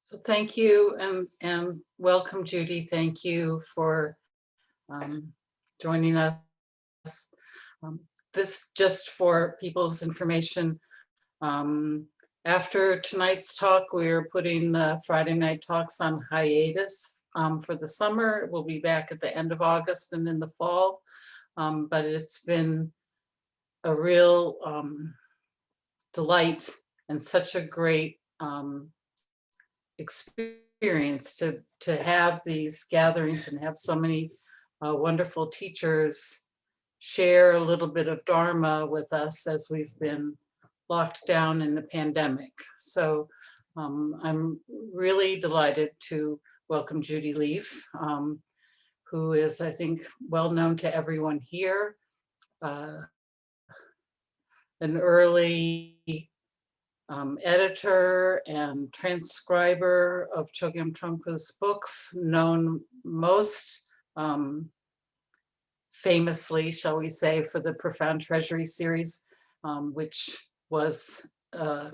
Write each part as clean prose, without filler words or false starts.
So thank you and welcome, Judy. Thank you for joining us. Um, this just for people's information. After tonight's talk, we're putting the Friday night talks on hiatus for the summer. We'll be back at the end of August and in the fall. But it's been a real delight and such a great experience to have these gatherings and have so many wonderful teachers share a little bit of Dharma with us as we've been locked down in the pandemic. So I'm really delighted to welcome Judy Lief, who is, I think, well known to everyone here, an early editor and transcriber of Chogyam Trungpa's books, known most famously, shall we say, for the Profound Treasury series, which was a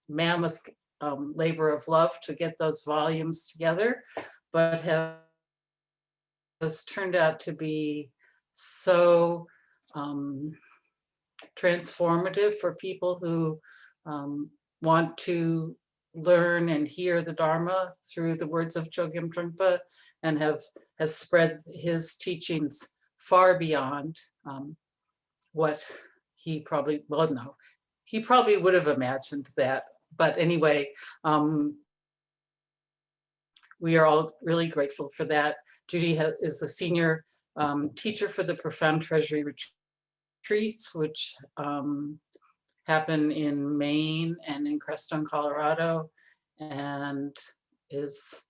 mammoth labor of love to get those volumes together, but has turned out to be so transformative for people who want to learn and hear the Dharma through the words of Chogyam Trungpa, and has spread his teachings far beyond what he probably, well, no, he probably would have imagined that. But anyway, we are all really grateful for that. Judy is the senior teacher for the Profound Treasury retreats, which happen in Maine and in Crestone, Colorado, and is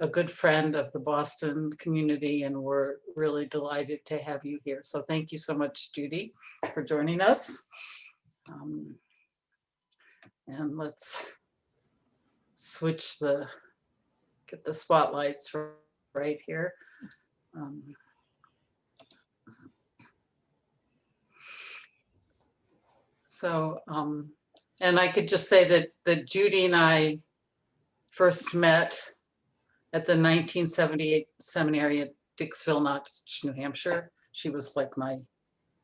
a good friend of the Boston community, and we're really delighted to have you here. So thank you so much, Judy, for joining us. And let's switch get the spotlights right here. And I could just say that Judy and I first met at the 1978 seminary at Dixville Notch, New Hampshire. She was like my, I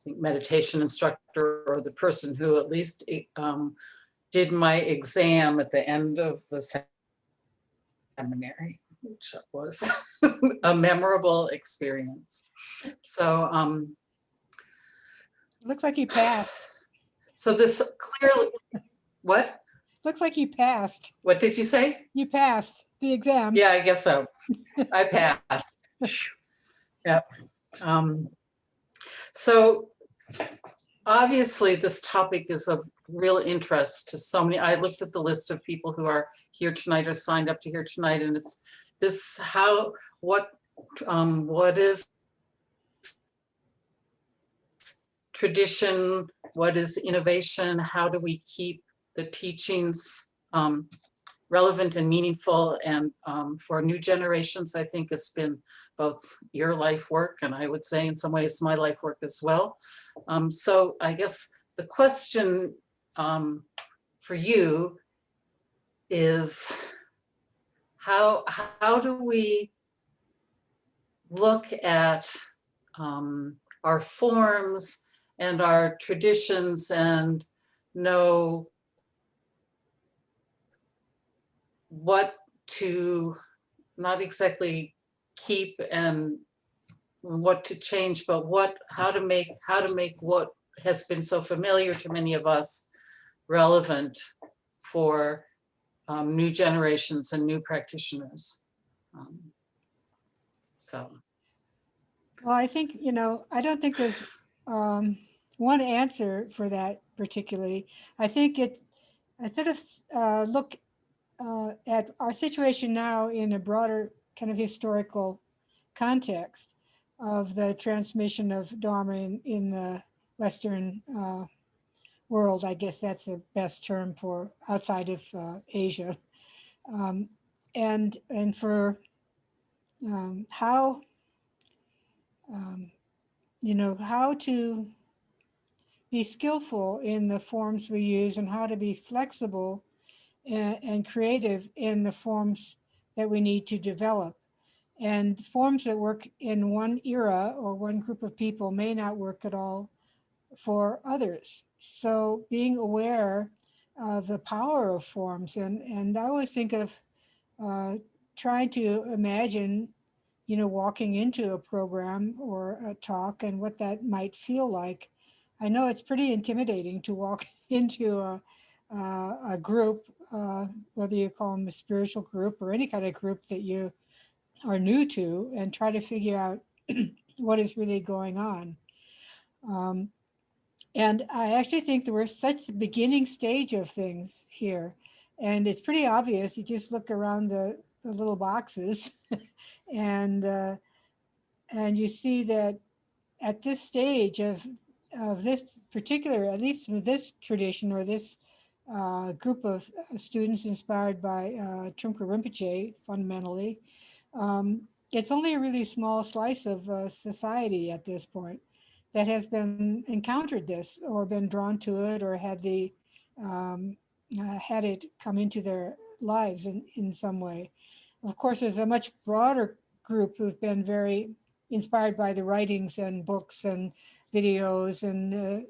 think, meditation instructor, or the person who at least did my exam at the end of the seminary, which was a memorable experience. So looks like you passed. So this clearly, what? Looks like you passed. What did you say? You passed the exam. Yeah, I guess so. I passed. Yep. So obviously this topic is of real interest to so many. I looked at the list of people who are here tonight or signed up to here tonight, and it's this, what is tradition, what is innovation, how do we keep the teachings relevant and meaningful, and for new generations, I think it's been both your life work, and I would say in some ways my life work as well. So I guess the question for you is, how do we look at our forms and our traditions and know what to not exactly keep and what to change, but how to make what has been so familiar to many of us relevant for new generations and new practitioners. Well, I think, I don't think there's one answer for that particularly. I think I sort of look at our situation now in a broader kind of historical context of the transmission of Dharma in the Western world. I guess that's the best term for outside of Asia, and for how how to be skillful in the forms we use and how to be flexible and creative in the forms that we need to develop. And forms that work in one era or one group of people may not work at all for others. So being aware of the power of forms, and I always think of uh, trying to imagine, walking into a program or a talk and what that might feel like. I know it's pretty intimidating to walk into a group, whether you call them a spiritual group or any kind of group that you are new to, and try to figure out what is really going on. Um, and I actually think that we're such the beginning stage of things here. And it's pretty obvious. You just look around the little boxes and and you see that at this stage of this particular, at least with this tradition or this group of students inspired by Trungpa Rinpoche, fundamentally, it's only a really small slice of society at this point that has been encountered this or been drawn to it or um, had it come into their lives in some way. Of course, there's a much broader group who've been very inspired by the writings and books and videos and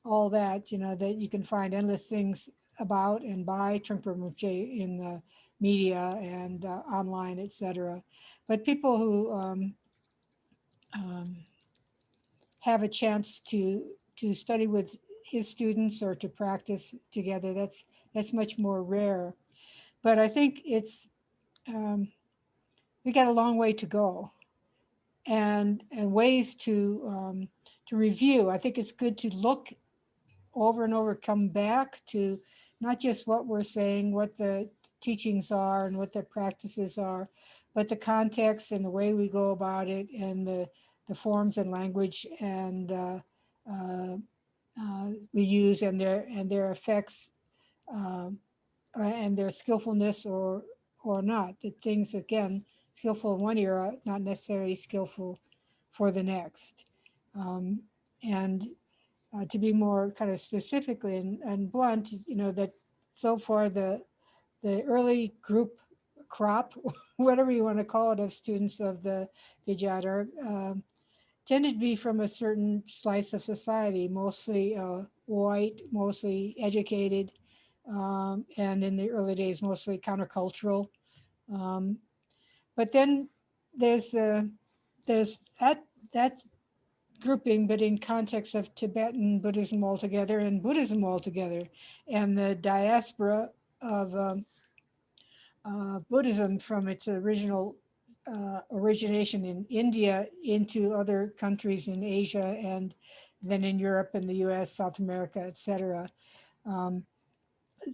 all that, that you can find endless things about and by Trungpa Rinpoche in the media and online, etc. But people who um, have a chance to study with his students or to practice together, that's much more rare. But I think it's we got a long way to go, and ways to review. I think it's good to look over and over, come back to not just what we're saying, what the teachings are and what the practices are, but the context and the way we go about it and the forms and language and uh, we use and their effects um, and their skillfulness or not. The things again skillful in one era, not necessarily skillful for the next. Um, and to be more kind of specifically and blunt, that so far the early group crop, whatever you want to call it, of students of the Vijayadhara tended to be from a certain slice of society, mostly white, mostly educated, and in the early days, mostly countercultural. Um, but then there's uh, there's that grouping, but in context of Tibetan Buddhism altogether and Buddhism altogether, and the diaspora of Buddhism from its original origination in India into other countries in Asia and then in Europe and the U.S., South America, etc. Um,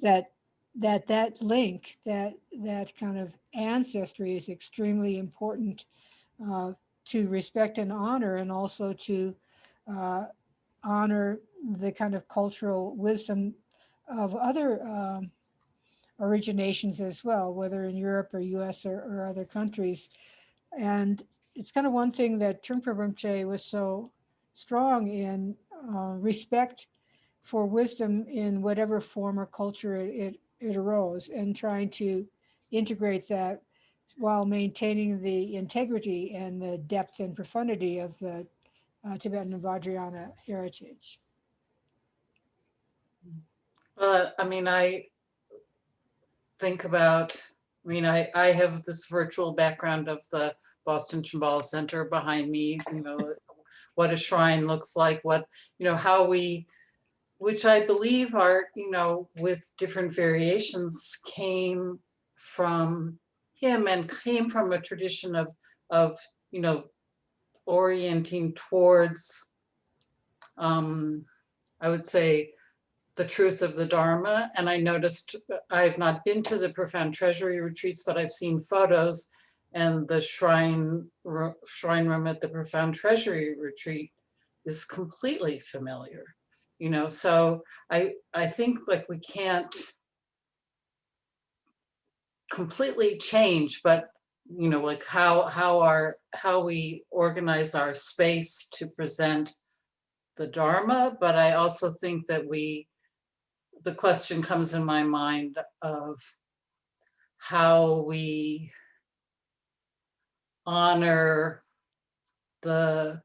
that that link, that kind of ancestry is extremely important uh, to respect and honor, and also to uh, honor the kind of cultural wisdom of other originations as well, whether in Europe or US or other countries. And it's kind of one thing that Trungpa Rinpoche was so strong in, respect for wisdom in whatever form or culture it arose, and trying to integrate that while maintaining the integrity and the depth and profundity of the Tibetan and Vajrayana heritage. I mean, I think about, I have this virtual background of the Boston Shambhala Center behind me, what a shrine looks like, what, how we, which I believe are, with different variations, came from him and came from a tradition of, orienting towards, I would say, the truth of the Dharma. And I noticed, I've not been to the Profound Treasury retreats, but I've seen photos, and the shrine room at the Profound Treasury retreat is completely familiar. So I think like we can't completely change, but like how we organize our space to present the Dharma. But I also think that we the question comes in my mind of how we honor the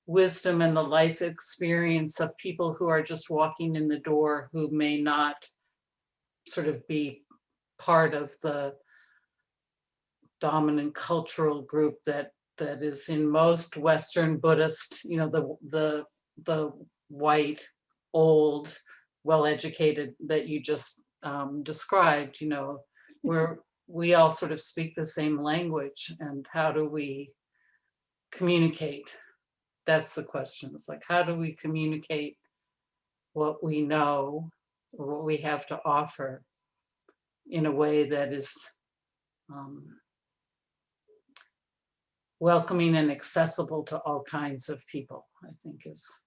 wisdom and the life experience of people who are just walking in the door, who may not sort of be part of the dominant cultural group that is in most Western Buddhist, the white, old, well-educated that you just described, where we all sort of speak the same language, and how do we communicate? That's the question. It's like, how do we communicate what we know or what we have to offer in a way that is welcoming and accessible to all kinds of people, I think is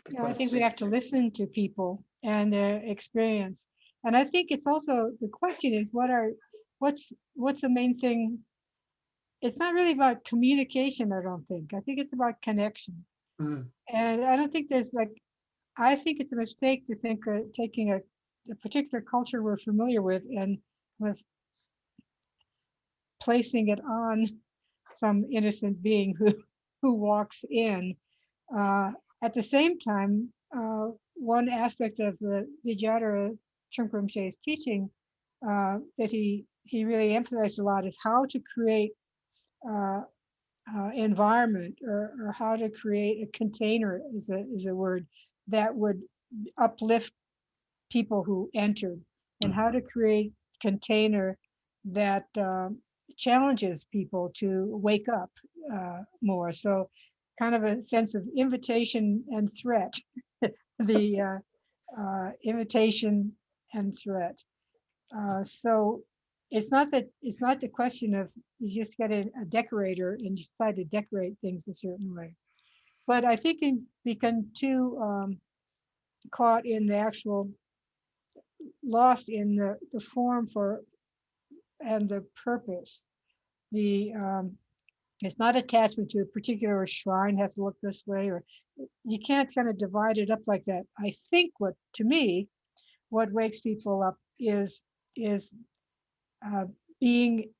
the I think we question. have to listen to people and their experience. And I think it's also, the question is, what's the main thing? It's not really about communication, I don't think. I think it's about connection. Mm. And I don't think there's I think it's a mistake to think taking a particular culture we're familiar with and kind of placing it on some innocent being who walks in. At the same time, one aspect of the Vijayadhara Trungpa Rinpoche's teaching that he really emphasized a lot is how to create environment, or how to create a container is a word that would uplift people who entered, and how to create container that challenges people to wake up more. So kind of a sense of invitation and threat, the invitation and threat. So it's not the question of you just get a decorator and you decide to decorate things a certain way. But I think become too caught in the actual, lost in the form for and the purpose. The it's not attachment to a particular shrine has to look this way, or you can't kind of divide it up like that. I think to me, what wakes people up is being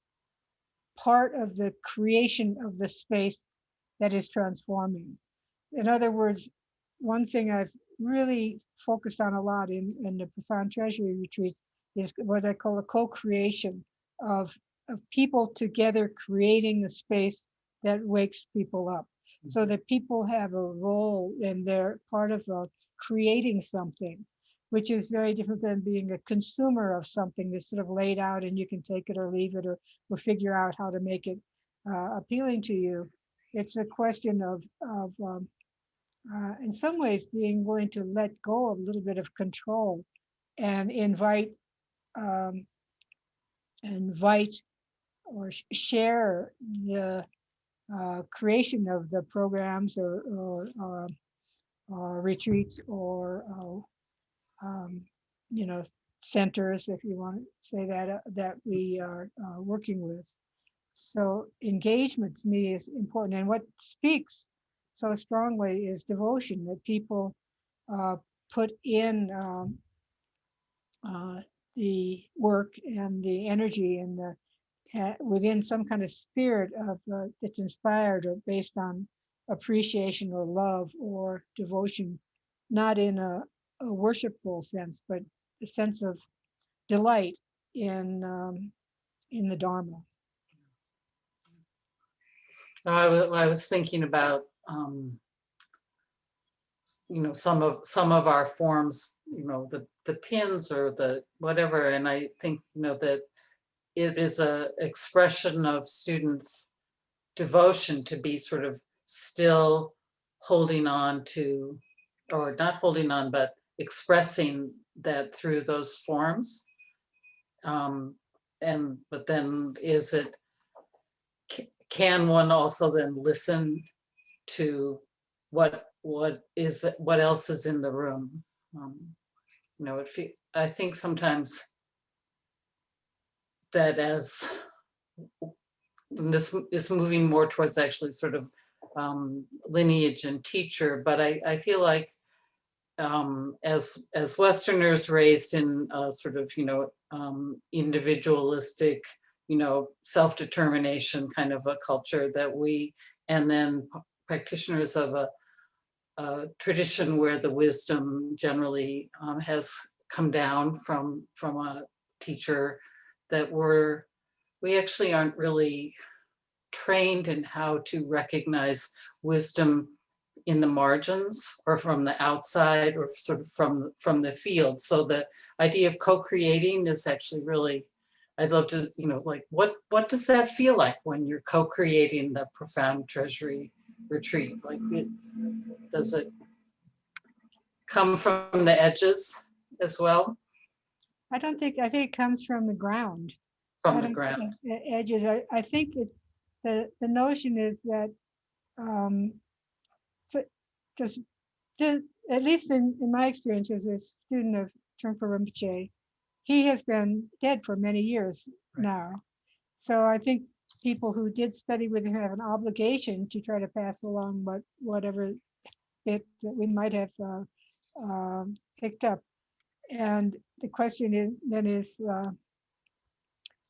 part of the creation of the space that is transforming. In other words, one thing I've really focused on a lot in the Profound Treasury retreats is what I call a co-creation of people together creating the space that wakes people up, so that people have a role and they're part of creating something, which is very different than being a consumer of something that's sort of laid out and you can take it or leave it, or figure out how to make it appealing to you. It's a question of in some ways being willing to let go of a little bit of control and invite or share the creation of the programs or retreats or centers, if you want to say that, that we are working with. So engagement to me is important, and what speaks so strongly is devotion, that people put in the work and the energy and the within some kind of spirit of that's inspired or based on appreciation or love or devotion, not in a worshipful sense, but a sense of delight in the Dharma. I was thinking about some of our forms, the pins or the whatever, and I think that it is a expression of students' devotion to be sort of still holding on to, or not holding on, but expressing that through those forms. But then can one also then listen to what else is in the room? I think sometimes that as this is moving more towards actually sort of lineage and teacher, but I feel like as Westerners raised in sort of, individualistic, self-determination kind of a culture that and then practitioners of a tradition where the wisdom generally has come down from a teacher, that we actually aren't really trained in how to recognize wisdom in the margins or from the outside or sort of from the field. So the idea of co-creating is actually really, I'd love to, like what does that feel like when you're co-creating the Profound Treasury retreat? Like, does it come from the edges as well? I think it comes from the ground. From the ground. Edges. I think the notion is that just at least in my experience as a student of Trungpa Rinpoche, he has been dead for many years now. So I think people who did study with him have an obligation to try to pass along whatever that we might have picked up. And the question is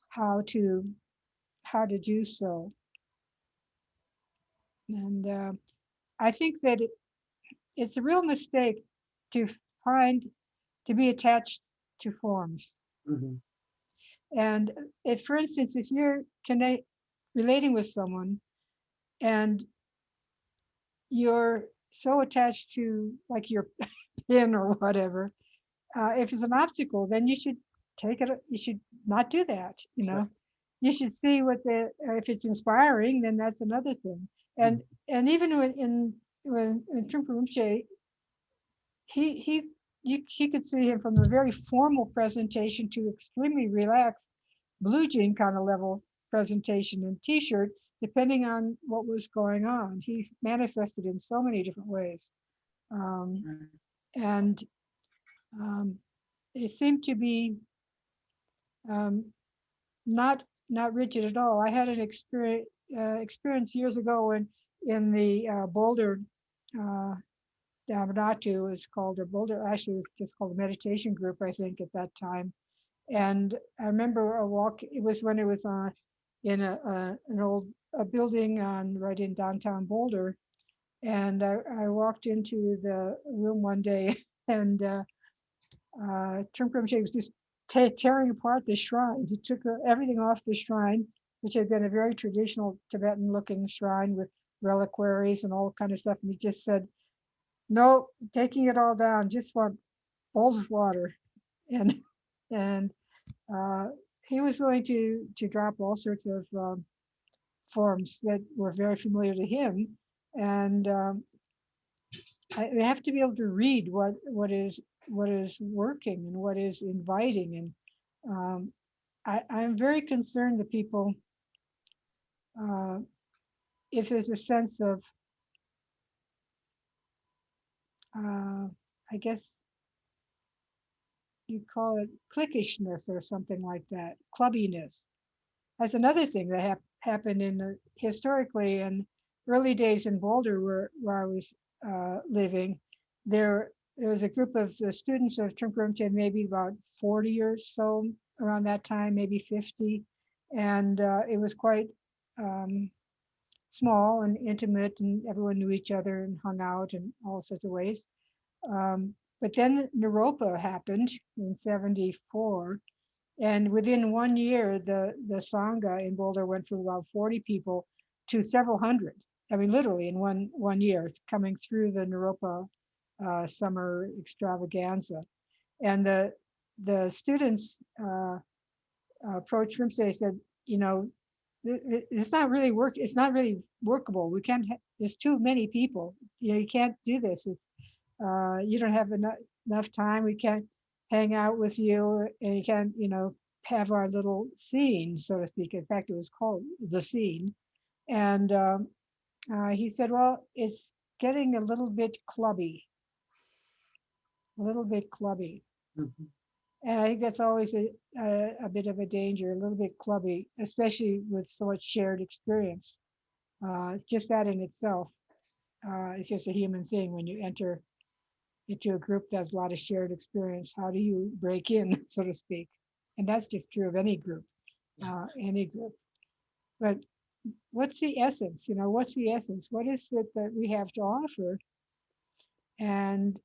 how to do so. And I think that it's a real mistake to be attached to forms. Mm-hmm. And if, for instance, if you're relating with someone and you're so attached to like your pin or whatever, if it's an obstacle, then you should take it. You should not do that. Right. You should see if it's inspiring, then that's another thing. And even when Trungpa Rinpoche, he could see him from a very formal presentation to extremely relaxed blue jean kind of level presentation and t-shirt, depending on what was going on. He manifested in so many different ways. And it seemed to be not rigid at all. I had an experience years ago in the Boulder Damanatu was called, or Boulder, actually it was just called a meditation group, I think, at that time. And I remember a walk, it was when it was in an old building right in downtown Boulder. And I walked into the room one day and Trungpa Rinpoche was just tearing apart the shrine. He took everything off the shrine, which had been a very traditional Tibetan looking shrine with reliquaries and all kind of stuff. And he just said, no, taking it all down, just want bowls of water. And he was willing to drop all sorts of forms that were very familiar to him. And they have to be able to read what is working and what is inviting. And I'm very concerned that people, if there's a sense of, I guess you call it cliquishness or something like that, clubbiness. That's another thing that happened historically in early days in Boulder, where I was living. There was a group of the students of Trungpa Rinpoche, maybe about 40 or so around that time, maybe 50, and it was quite small and intimate, and everyone knew each other and hung out in all sorts of ways. But then Naropa happened in '74, and within 1 year, the Sangha in Boulder went from about 40 people to several hundred. I mean, literally in one year, coming through the Naropa summer extravaganza. And the students approached Rinpoche. They said, it's not really workable. We can't. There's too many people. You can't do this. It's you don't have enough time. We can't hang out with you, and you can't, have our little scene, so to speak. In fact, it was called the scene. And he said, well, it's getting a little bit clubby. Mm-hmm. And I think that's always a bit of a danger, a little bit clubby, especially with so much shared experience. Just that in itself is just a human thing when you enter into a group that has a lot of shared experience, how do you break in, so to speak? And that's just true of any group, any group. But what's the essence? What's the essence? What is it that we have to offer? And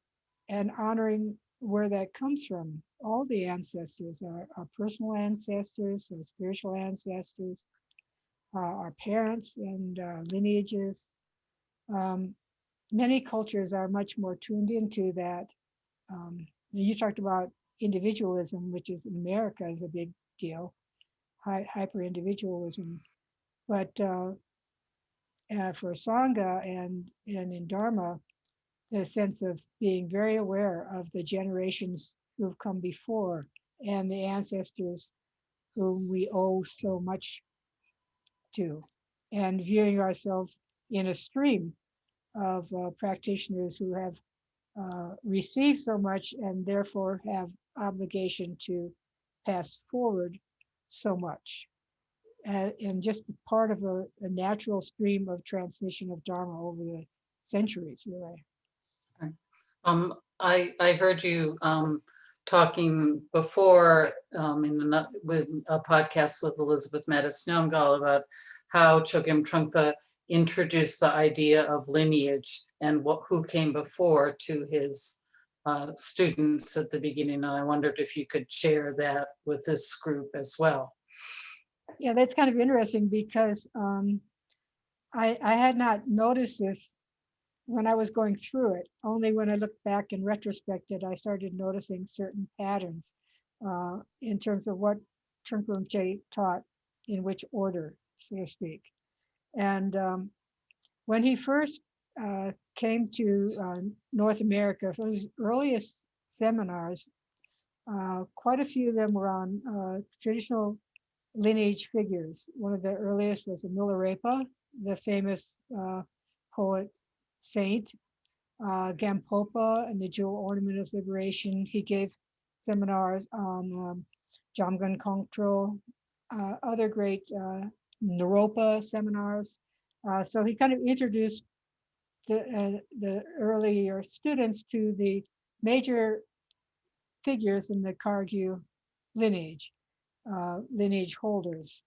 honoring where that comes from. All the ancestors, our personal ancestors, our spiritual ancestors, our parents and lineages. Many cultures are much more tuned into that. You talked about individualism, which is in America is a big deal, hyper individualism. But for Sangha and in Dharma, the sense of being very aware of the generations who've come before and the ancestors whom we owe so much to, and viewing ourselves in a stream of practitioners who have received so much and therefore have obligation to pass forward so much. And just part of a natural stream of transmission of Dharma over the centuries, really. I heard you talking before with a podcast with Elizabeth Mattis Nyong'ol about how Chogyam Trungpa introduced the idea of lineage and who came before to his students at the beginning. And I wondered if you could share that with this group as well. Yeah, that's kind of interesting because I had not noticed this when I was going through it. Only when I looked back in retrospect did I started noticing certain patterns in terms of what Trungpa Rinpoche taught in which order, so to speak. And when he first came to North America, for his earliest seminars, quite a few of them were on traditional lineage figures. One of the earliest was Milarepa, the famous poet saint, Gampopa and the Jewel Ornament of Liberation. He gave seminars on Jamgon Kongtrul, other great Naropa seminars. So he kind of introduced the earlier students to the major figures in the Kagyu lineage, lineage holders.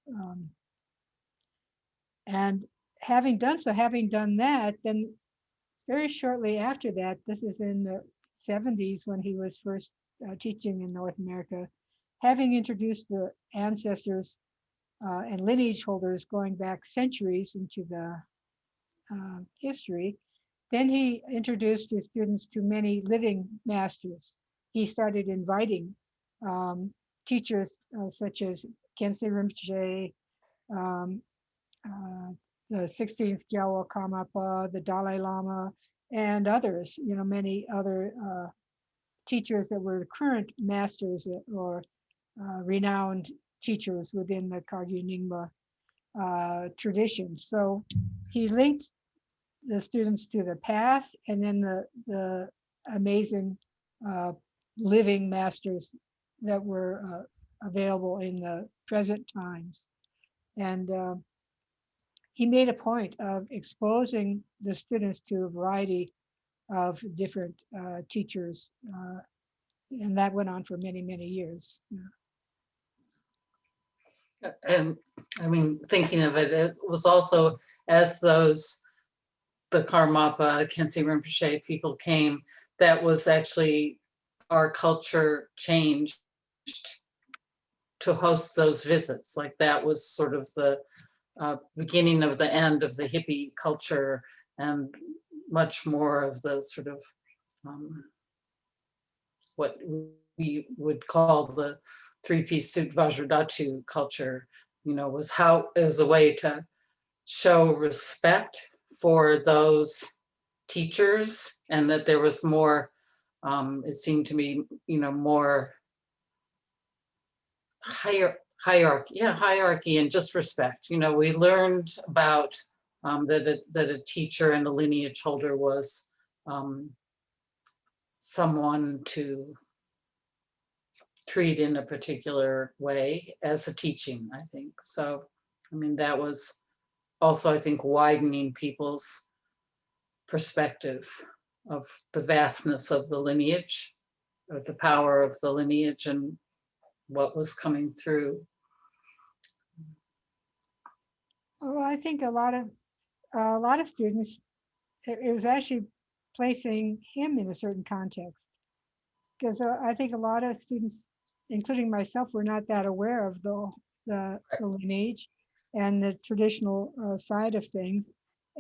And having done that, then very shortly after that, this is in the 70s when he was first teaching in North America, having introduced the ancestors and lineage holders going back centuries into the history, then he introduced his students to many living masters. He started inviting teachers such as Khyentse Rinpoche, the 16th Gyalwa Karmapa, the Dalai Lama, and others, many other teachers that were current masters or renowned teachers within the Kagyu Nyingma tradition. So he linked the students to the past and then the amazing living masters that were available in the present times. And he made a point of exposing the students to a variety of different teachers. And that went on for many, many years. And I mean, thinking of it, it was also as the Karmapa, Khyentse Rinpoche people came, that was actually our culture changed to host those visits. Like that was sort of the beginning of the end of the hippie culture and much more of the sort of what we would call the three-piece suit Vajradhatu culture, was how as a way to show respect for those teachers, and that there was more, it seemed to me, more hierarchy and just respect. We learned about that a teacher and a lineage holder was someone to treat in a particular way as a teaching, I think. So, I mean, that was also, I think, widening people's perspective of the vastness of the lineage, of the power of the lineage and what was coming through. Well, I think a lot of students, it was actually placing him in a certain context, because I think a lot of students, including myself, were not that aware of the lineage and the traditional side of things,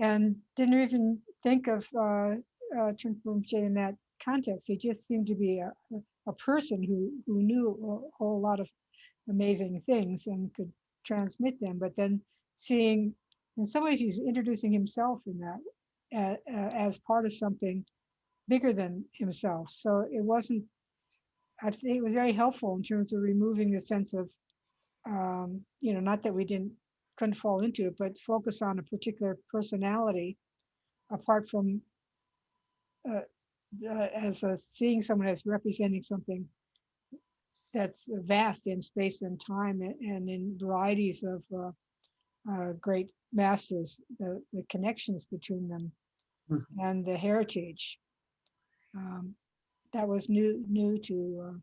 and didn't even think of Trungpa Rinpoche in that context. He just seemed to be a person who knew a whole lot of amazing things and could transmit them. But then seeing, in some ways, he's introducing himself in that as part of something bigger than himself. So it wasn't, I think it was very helpful in terms of removing the sense of, not that we couldn't fall into it, but focus on a particular personality apart from seeing someone as representing something that's vast in space and time and in varieties of great masters, the connections between them and the heritage. That was new to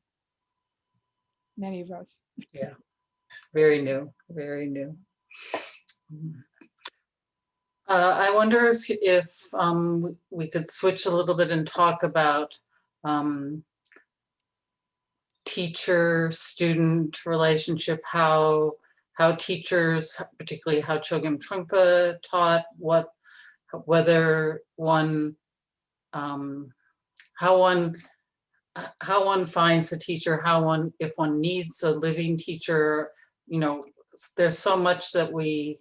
many of us. Yeah, very new, very new. I wonder if we could switch a little bit and talk about teacher-student relationship, how teachers, particularly how Chogyam Trungpa taught, whether one, how one finds a teacher, if one needs a living teacher. There's so much that we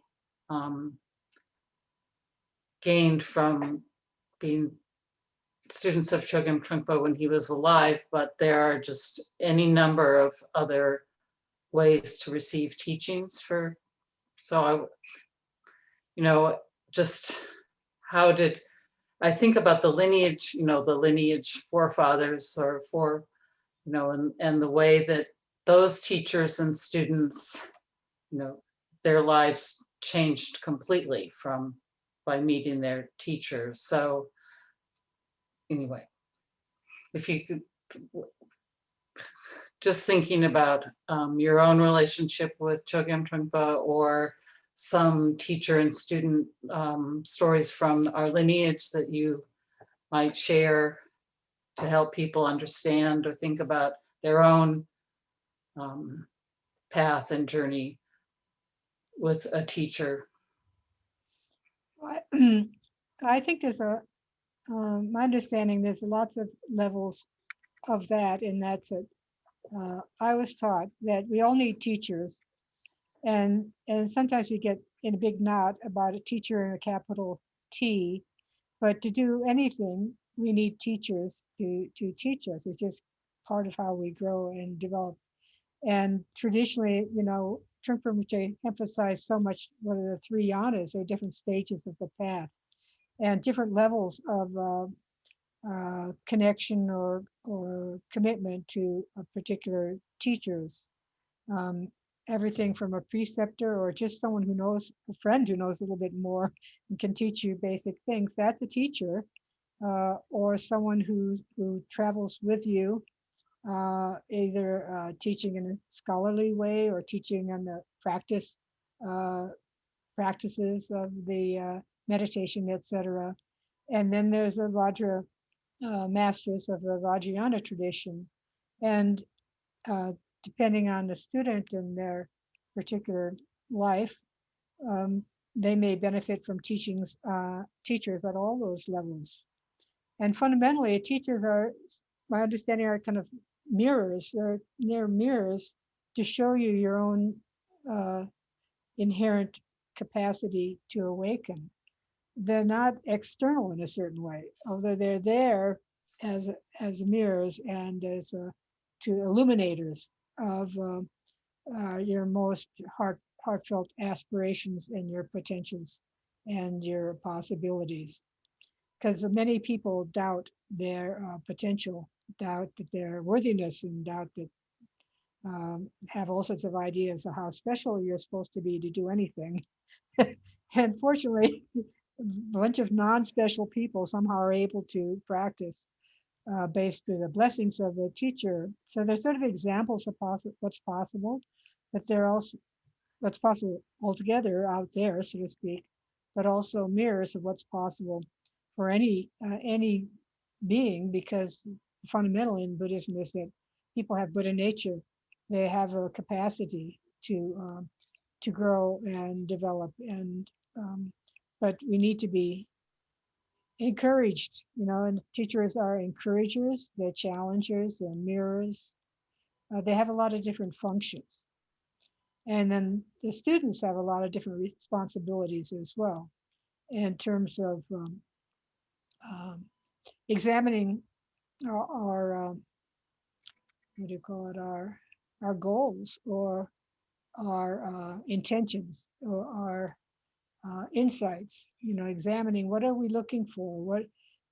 gained from being students of Chogyam Trungpa when he was alive, but there are just any number of other ways to receive teachings just how did I think about the lineage, the lineage forefathers and the way that those teachers and students, their lives changed completely by meeting their teachers. So anyway, if you could, just thinking about your own relationship with Chogyam Trungpa or some teacher and student stories from our lineage that you might share to help people understand or think about their own path and journey with a teacher. I think there's my understanding, there's lots of levels of that, and that's it. I was taught that we all need teachers, and sometimes we get in a big knot about a teacher in a capital T, but to do anything, we need teachers to teach us. It's just part of how we grow and develop. And traditionally, Trungpa Rinpoche emphasized so much what are the three yanas, or different stages of the path, and different levels of connection or commitment to a particular teachers. Everything from a preceptor or just someone who knows, a friend who knows a little bit more and can teach you basic things, that's a teacher. Or someone who travels with you, either teaching in a scholarly way or teaching on the practices of the meditation, etc. And then there's the Vajra masters of the Vajrayana tradition. And depending on the student and their particular life, they may benefit from teachers at all those levels. And fundamentally, teachers are, my understanding, are kind of mirrors. They're mirrors to show you your own inherent capacity to awaken. They're not external in a certain way, although they're there as mirrors and as to illuminators of your most heartfelt aspirations and your potentials and your possibilities. Because many people doubt their potential, doubt that their worthiness, and doubt that have all sorts of ideas of how special you're supposed to be to do anything. And fortunately, bunch of non-special people somehow are able to practice based on the blessings of the teacher. So they're sort of examples of what's possible, but they're also what's possible altogether out there, so to speak, but also mirrors of what's possible for any being, because fundamental in Buddhism is that people have Buddha nature. They have a capacity to grow and develop, and but we need to be encouraged, and teachers are encouragers, they're challengers, they're mirrors. They have a lot of different functions. And then the students have a lot of different responsibilities as well in terms of um, examining our what do you call it, our goals or our intentions or our insights, examining what are we looking for,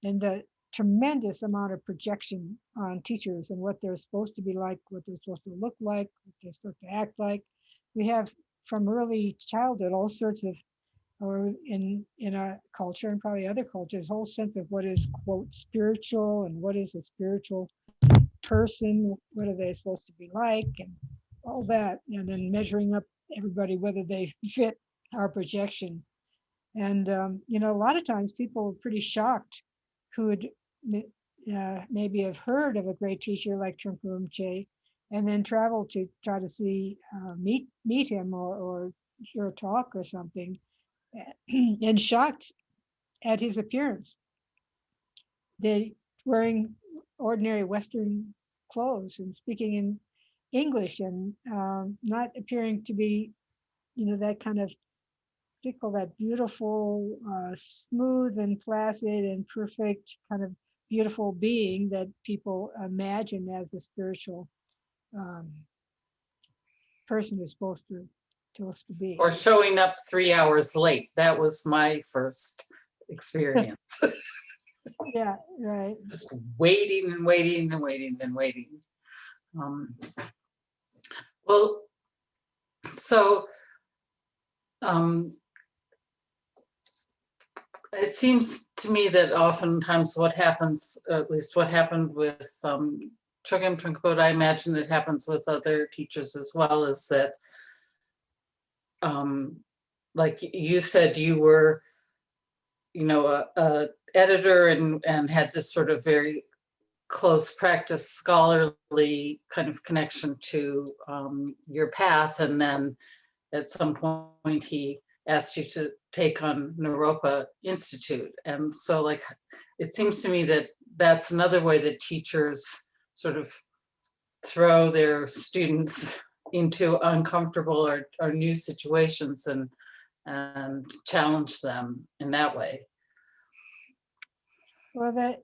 and the tremendous amount of projection on teachers and what they're supposed to be like, what they're supposed to look like, what they're supposed to act like. We have from early childhood all sorts of, or in our culture and probably other cultures, whole sense of what is quote spiritual and what is a spiritual person, what are they supposed to be like, and all that, and then measuring up everybody whether they fit our projection. And a lot of times people are pretty shocked who would maybe have heard of a great teacher like Trungpa Rinpoche, and then travel to try to meet him or hear a talk or something, and shocked at his appearance. They wearing ordinary Western clothes and speaking in English, and not appearing to be, that kind of, they call that beautiful, smooth and placid and perfect kind of beautiful being that people imagine as a spiritual um, person is supposed to be. Or showing up 3 hours late. That was my first experience. Yeah, right. Just waiting and waiting and waiting and waiting. Well, so it seems to me that oftentimes what happens, at least what happened with Chogyam Trungpa, I imagine it happens with other teachers as well, is that, like you said, you were, a editor and had this sort of very close practice scholarly kind of connection to your path, and then at some point he asked you to take on Naropa Institute. And so like, it seems to me that that's another way that teachers sort of throw their students into uncomfortable or new situations and challenge them in that way. Well,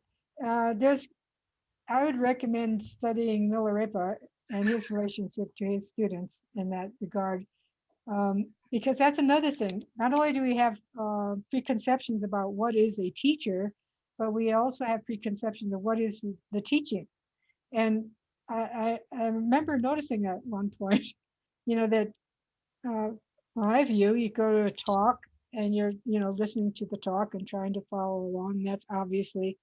I would recommend studying Milarepa and his relationship to his students in that regard, because that's another thing. Not only do we have preconceptions about what is a teacher, but we also have preconceptions of what is the teaching. And I remember noticing at one point, that my view, you go to a talk and you're, listening to the talk and trying to follow along. And that's obviously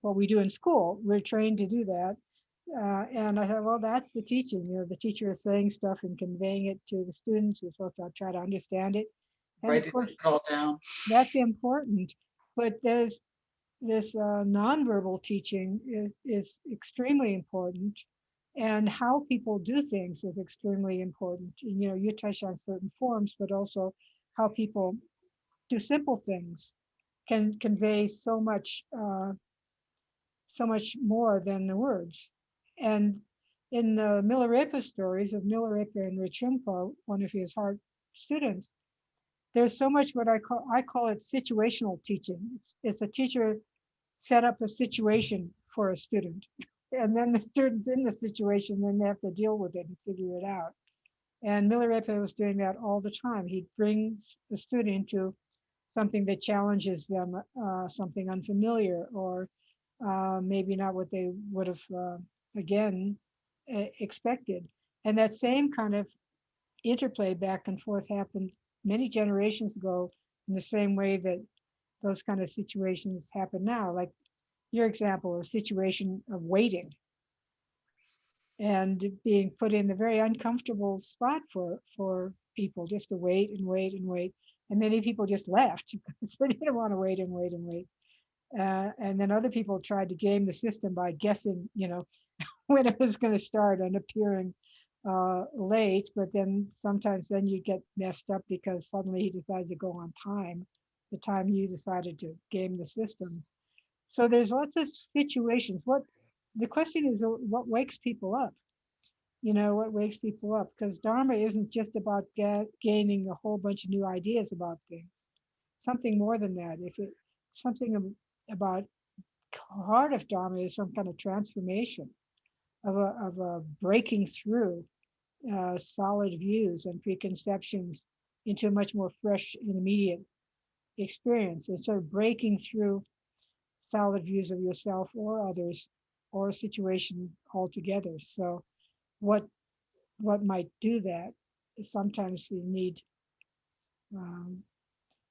what we do in school. We're trained to do that. And I thought, well, that's the teaching. The teacher is saying stuff and conveying it to the students. We're supposed to try to understand it. And Write of course, it all down. that's important. But there's this nonverbal teaching is extremely important, and how people do things is extremely important. And, you touch on certain forms, but also how people do simple things can convey so much more than the words. And in the Milarepa stories of Milarepa and Rinpoche, one of his hard students, there's so much what I call it situational teaching. It's a teacher set up a situation for a student, and then the student's in the situation, then they have to deal with it and figure it out. And Milarepa was doing that all the time. He'd bring the student into something that challenges them, something unfamiliar, or maybe not what they would have, again, expected. And that same kind of interplay back and forth happened many generations ago, in the same way that those kind of situations happen now, like your example, a situation of waiting and being put in the very uncomfortable spot for people just to wait and wait and wait. And many people just left because they didn't want to wait and wait and wait. And then other people tried to game the system by guessing, when it was going to start and appearing late. But then sometimes then you get messed up because suddenly he decides to go on time, the time you decided to game the system. So there's lots of situations. What the question is, what wakes people up? What wakes people up? Because Dharma isn't just about gaining a whole bunch of new ideas about things. Something more than that. If it something about heart of Dharma is some kind of transformation of a breaking through solid views and preconceptions into a much more fresh and immediate experience, and sort of breaking through solid views of yourself or others or a situation altogether. So what might do that is sometimes you need um,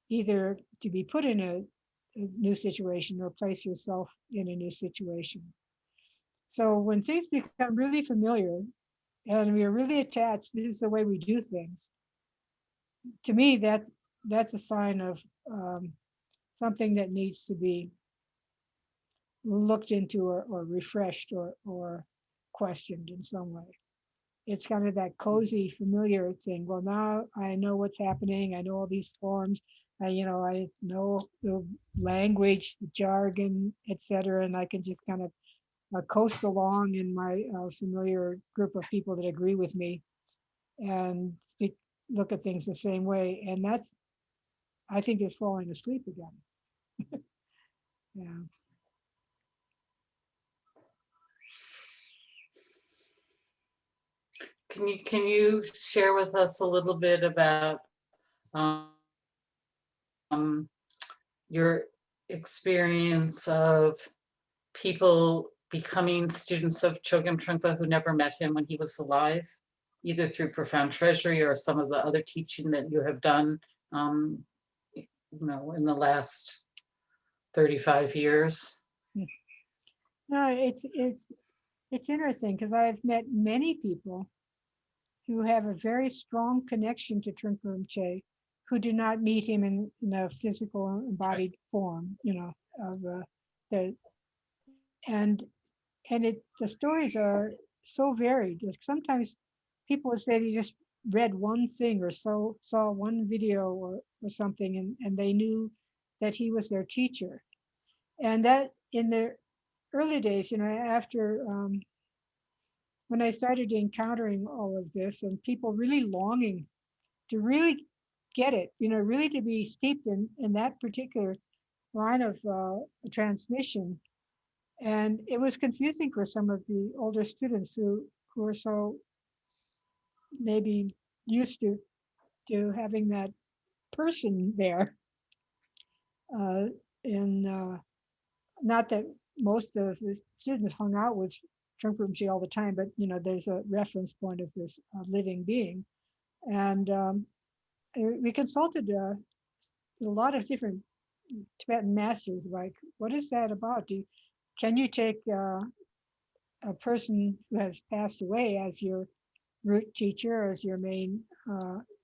either to be put in a new situation or place yourself in a new situation. So when things become really familiar and we are really attached, this is the way we do things. To me, that's a sign of something that needs to be looked into or refreshed or questioned in some way. It's kind of that cozy, familiar thing. Well, now I know what's happening. I know all these forms. I know the language, the jargon, etc., and I can just kind of coast along in my familiar group of people that agree with me and look at things the same way. And that's, I think, is falling asleep again. Yeah. Can you share with us a little bit about um, your experience of people becoming students of Chogyam Trungpa who never met him when he was alive, either through Profound Treasury or some of the other teaching that you have done, in the last 35 years? No, it's interesting because I've met many people who have a very strong connection to Trungpa Rinpoche who do not meet him in a physical embodied form, of the and the stories are so varied. Like sometimes people would say they just read one thing or saw one video or something and they knew that he was their teacher. And that in the early days, after when I started encountering all of this and people really longing to really get it, really to be steeped in that particular line of transmission. And it was confusing for some of the older students who are so maybe used to having that person there. Uh, and not that most of the students hung out with Trungpa Rinpoche all the time, but there's a reference point of this living being. And we consulted a lot of different Tibetan masters, like, what is that about? Can you take a person who has passed away as your root teacher, as your main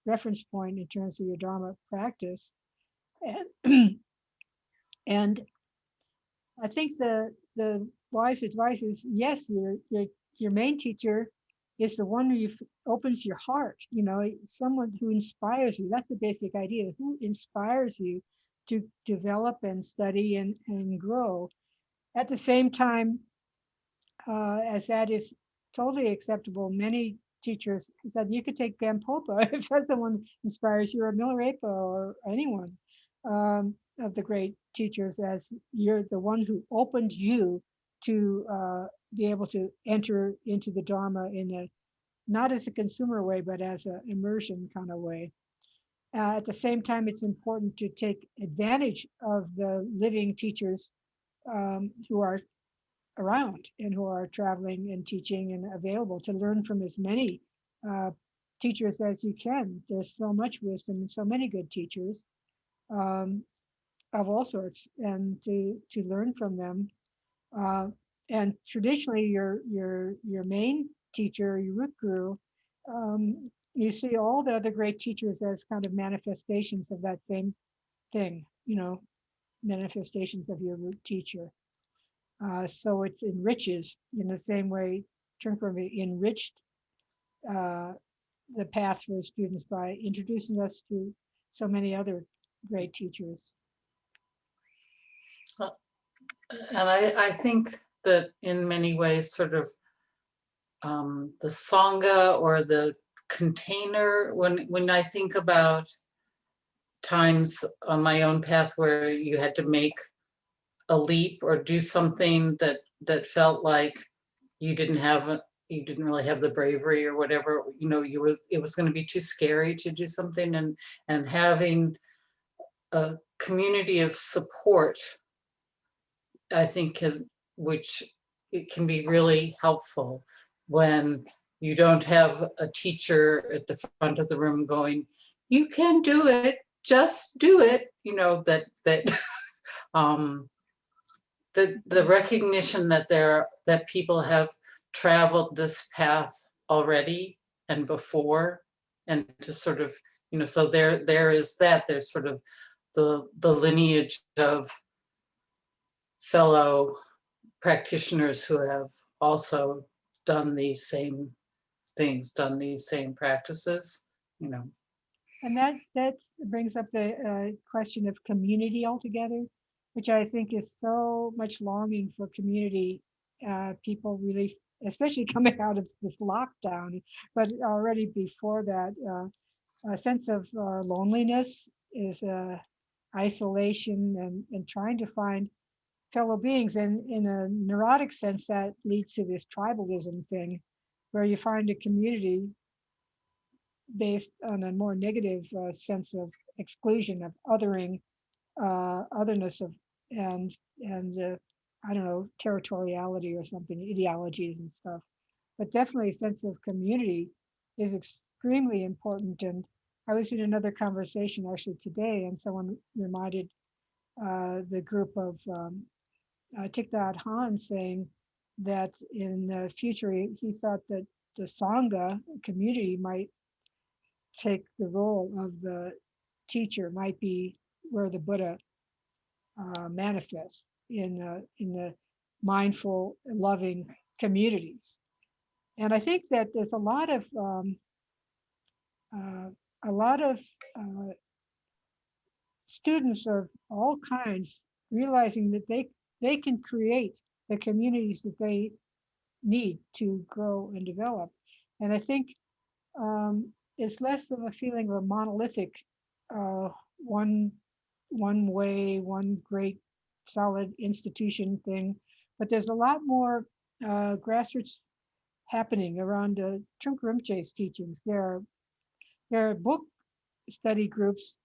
reference point in terms of your Dharma practice? And, and I think the wise advice is yes, your main teacher is the one who opens your heart. Someone who inspires you. That's the basic idea. Who inspires you to develop and study and grow. At the same time, as that is totally acceptable, many teachers said you could take Gampopa if that's the one inspires you, or Milarepa, or anyone of the great teachers, as you're the one who opened you to be able to enter into the Dharma in a not as a consumer way, but as an immersion kind of way. At the same time, it's important to take advantage of the living teachers who are around and who are traveling and teaching and available to learn from as many teachers as you can. There's so much wisdom and so many good teachers. Um, of all sorts, and to learn from them. Uh, and traditionally, your main teacher, your root guru, you see all the other great teachers as kind of manifestations of that same thing, manifestations of your root teacher. So it enriches in the same way Trinkum enriched uh, the path for students by introducing us to so many other great teachers. And I think that in many ways, sort of the Sangha or the container, when I think about times on my own path where you had to make a leap or do something that felt like you didn't really have the bravery or whatever, it was going to be too scary to do something, and having a community of support, I think, which it can be really helpful when you don't have a teacher at the front of the room going, "You can do it, just do it." Um, the recognition that people have traveled this path already and before, and to sort of, so there's sort of the lineage of fellow practitioners who have also done these same things, done these same practices. And that brings up the question of community altogether, which I think is so much longing for community. People really, especially coming out of this lockdown, but already before that, a sense of loneliness is isolation and trying to find fellow beings. And in a neurotic sense, that leads to this tribalism thing, where you find a community based on a more negative sense of exclusion, of othering, otherness of, and I don't know, territoriality or something, ideologies and stuff. But definitely a sense of community is extremely important. And I was in another conversation actually today, and someone reminded the group of Thich Nhat Hanh, saying that in the future he thought that the Sangha community might take the role of the teacher, might be where the Buddha manifests in the mindful, loving communities. And I think that there's uh, a lot of students of all kinds realizing that they can create the communities that they need to grow and develop. And I think it's less of a feeling of a monolithic uh, one one way, one great solid institution thing, but there's a lot more grassroots happening around Trungpa Rinpoche's teachings. There are book study groups.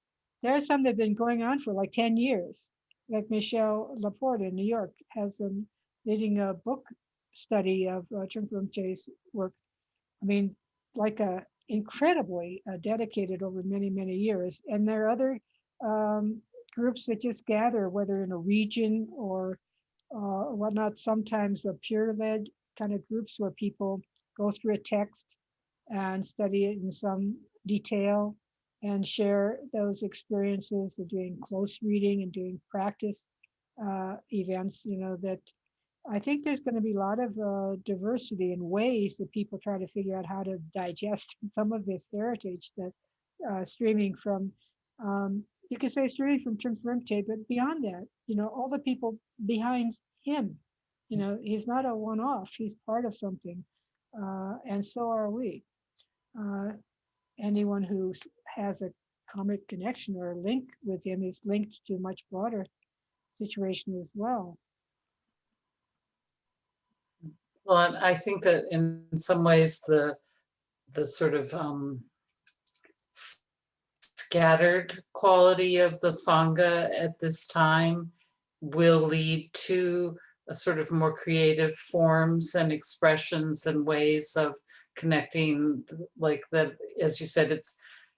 There are some that have been going on for like 10 years. Like Michelle Laporte in New York has been leading a book study of Trungpa Rinpoche's work. I mean, like incredibly dedicated over many, many years. And there are other um, groups that just gather, whether in a region or whatnot, sometimes a peer-led kind of groups where people go through a text and study it in some detail and share those experiences of doing close reading and doing practice events, that I think there's going to be a lot of diversity in ways that people try to figure out how to digest some of this heritage that streaming from, you could say streaming from Trungpa Rinpoche, but beyond that, all the people behind him, he's not a one-off, he's part of something, and so are we. Uh, Anyone who has a karmic connection or a link with him is linked to a much broader situation as well. Well, and I think that in some ways the sort of scattered quality of the Sangha at this time will lead to a sort of more creative forms and expressions and ways of connecting, like that, as you said,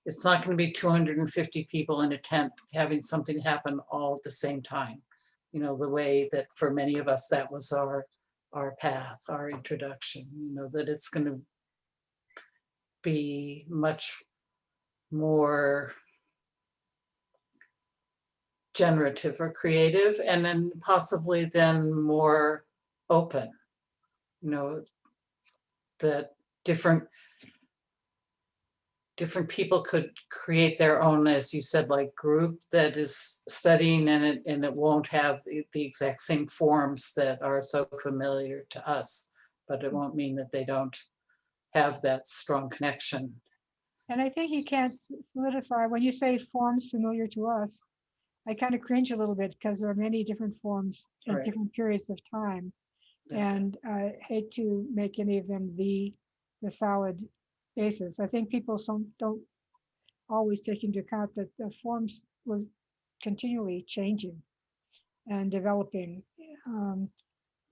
it's not going to be 250 people in a tent having something happen all at the same time. You know, the way that for many of us, that was our path, our introduction, you know, that it's going to be much more generative or creative, and then possibly then more open, you know, that different people could create their own, as you said, like group that is studying, and it won't have the exact same forms that are so familiar to us, but it won't mean that they don't have that strong connection. And I think you can't solidify, when you say forms familiar to us, I kind of cringe a little bit because there are many different forms at Right. different periods of time. Yeah. And I hate to make any of them the solid basis. I think people don't always take into account that the forms were continually changing and developing.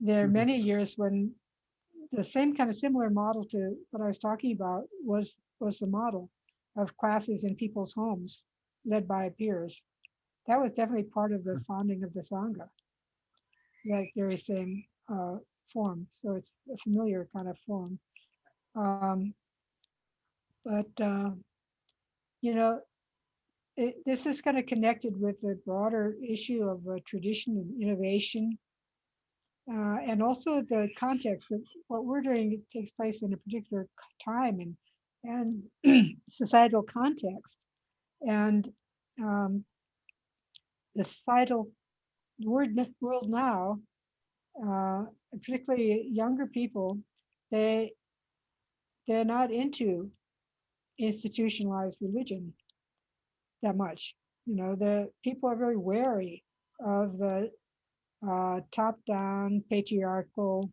There are Mhm. many years when the same kind of similar model to what I was talking about was the model of classes in people's homes led by peers. That was definitely part of the founding of the Sangha, that very same form. So it's a familiar kind of form. Um, but, you know, this is kind of connected with the broader issue of tradition and innovation. And also the context of what we're doing takes place in a particular time and societal context. And the societal world now, particularly younger people, they they're not into institutionalized religion that much. You know, the people are very wary of the top-down patriarchal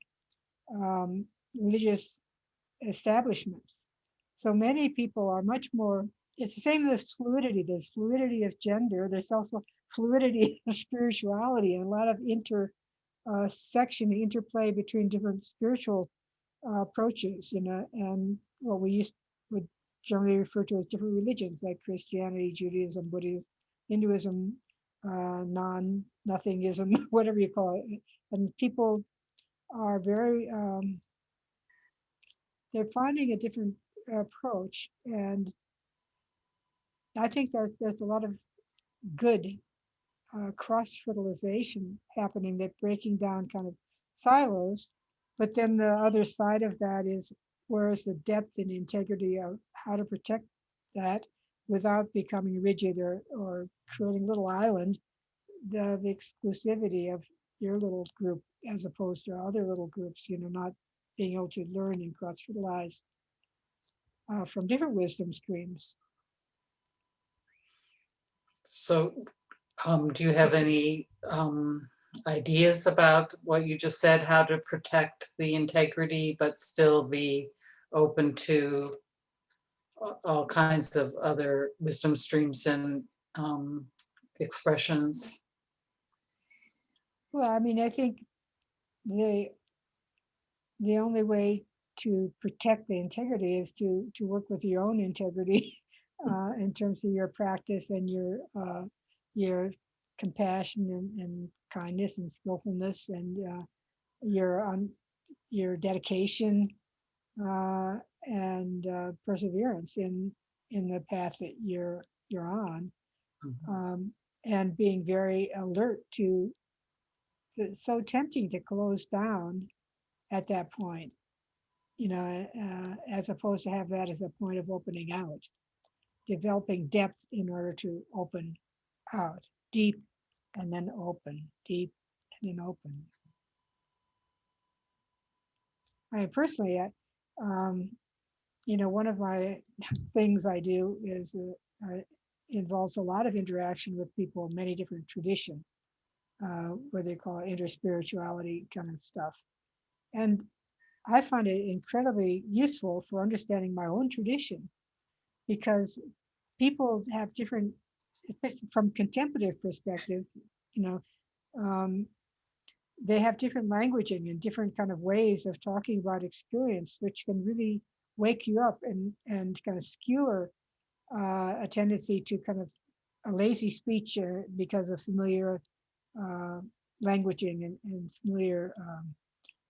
religious establishments. So many people are much more, it's the same with fluidity. There's fluidity of gender, there's also fluidity of spirituality, and a lot of interplay between different spiritual approaches, you know, and what would generally refer to as different religions like Christianity, Judaism, Buddhism, Hinduism, nothingism, whatever you call it. And people are very, they're finding a different approach. And I think that there's a lot of good cross fertilization happening, that breaking down kind of silos. But then the other side of that is, where is the depth and integrity of how to protect that without becoming rigid or creating a little island, the exclusivity of your little group as opposed to other little groups, you know, not being able to learn and cross fertilize from different wisdom streams. So do you have any ideas about what you just said, how to protect the integrity but still be open to all kinds of other wisdom streams and expressions? Well, I mean, I think the the only way to protect the integrity is to work with your own integrity in terms of your practice and your compassion and kindness and skillfulness and your dedication and perseverance in the path that you're on, Mhm. and being very alert to. It's so tempting to close down at that point, you know, as opposed to have that as a point of opening out, developing depth in order to open out, deep and then open, deep and then open. I personally, um, you know, one of my things I do is involves a lot of interaction with people in many different traditions, what they call interspirituality kind of stuff. And I find it incredibly useful for understanding my own tradition, because people have different, especially from contemplative perspective, you know, um, they have different languaging and different kind of ways of talking about experience, which can really wake you up and kind of skewer a tendency to kind of a lazy speech because of familiar uh, languaging and familiar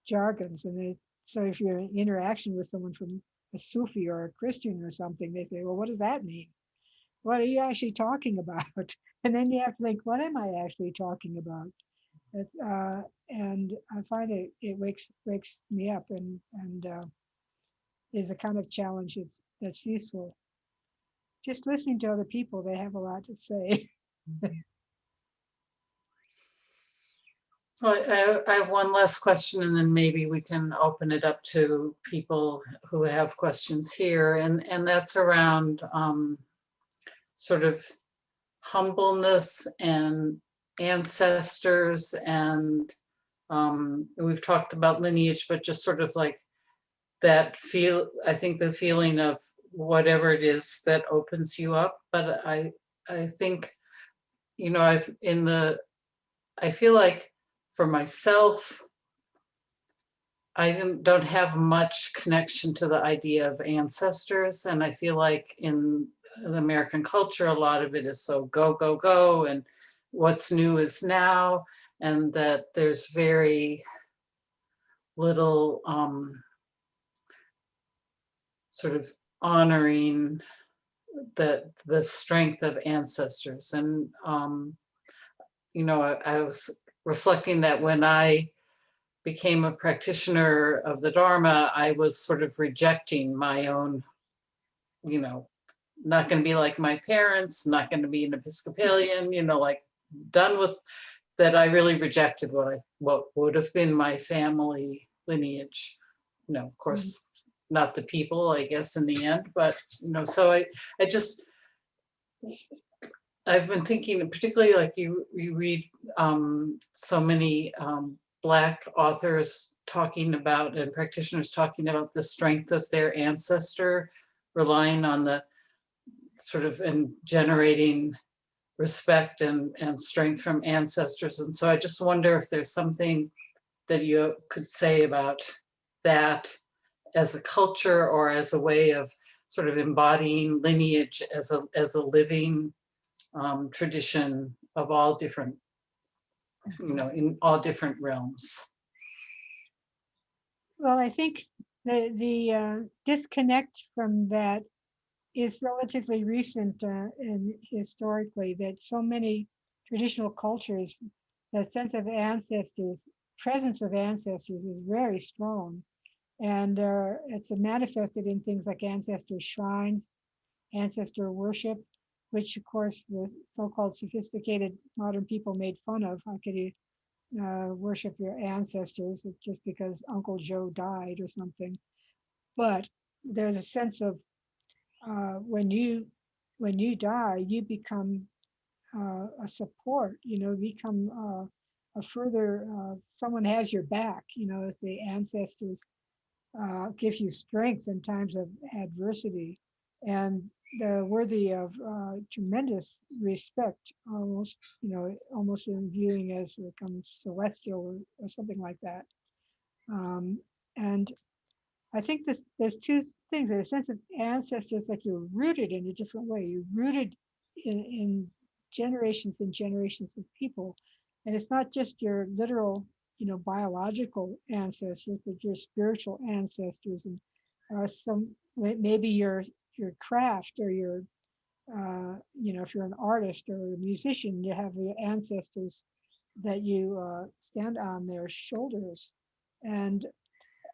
jargons. And so if you're in interaction with someone from a Sufi or a Christian or something, they say, well, what does that mean? What are you actually talking about? And then you have to think, what am I actually talking about? It's, and I find it wakes me up and is a kind of challenge that's useful. Just listening to other people, they have a lot to say. Well, I have one last question, and then maybe we can open it up to people who have questions here, and that's around sort of humbleness and ancestors, and we've talked about lineage, but just sort of like that feel, I think the feeling of whatever it is that opens you up. But I think, you know, I feel like for myself, don't have much connection to the idea of ancestors. And I feel like in the American culture, a lot of it is so go, go, go, and what's new is now. And that there's very little sort of honoring the strength of ancestors. And, you know, I was reflecting that when I became a practitioner of the Dharma, I was sort of rejecting my own, you know, not going to be like my parents, not going to be an Episcopalian, you know, like done with that. I really rejected what would have been my family lineage. You know, of course, not the people, I guess, in the end, but you know, so I just I've been thinking, particularly like you read so many Black authors talking about and practitioners talking about the strength of their ancestor, relying on the sort of and generating respect and strength from ancestors. And so I just wonder if there's something that you could say about that as a culture or as a way of sort of embodying lineage as a living tradition of all different, you know, in all different realms. Well, I think the disconnect from that is relatively recent and historically, that so many traditional cultures, the sense of ancestors, presence of ancestors is very strong. And it's manifested in things like ancestor shrines, ancestor worship, which of course the so-called sophisticated modern people made fun of. How could you worship your ancestors just because Uncle Joe died or something? But there's a sense of when you die, you become a support. You know, become a further someone has your back. You know, as the ancestors give you strength in times of adversity, and they're worthy of tremendous respect. Almost, you know, almost in viewing as kind celestial or something like that. And I think there's two things. There's a sense of ancestors, like you're rooted in a different way. You're rooted in generations and generations of people. And it's not just your literal, you know, biological ancestors, but your spiritual ancestors and some maybe your craft or your you know, if you're an artist or a musician, you have your ancestors that you stand on their shoulders. And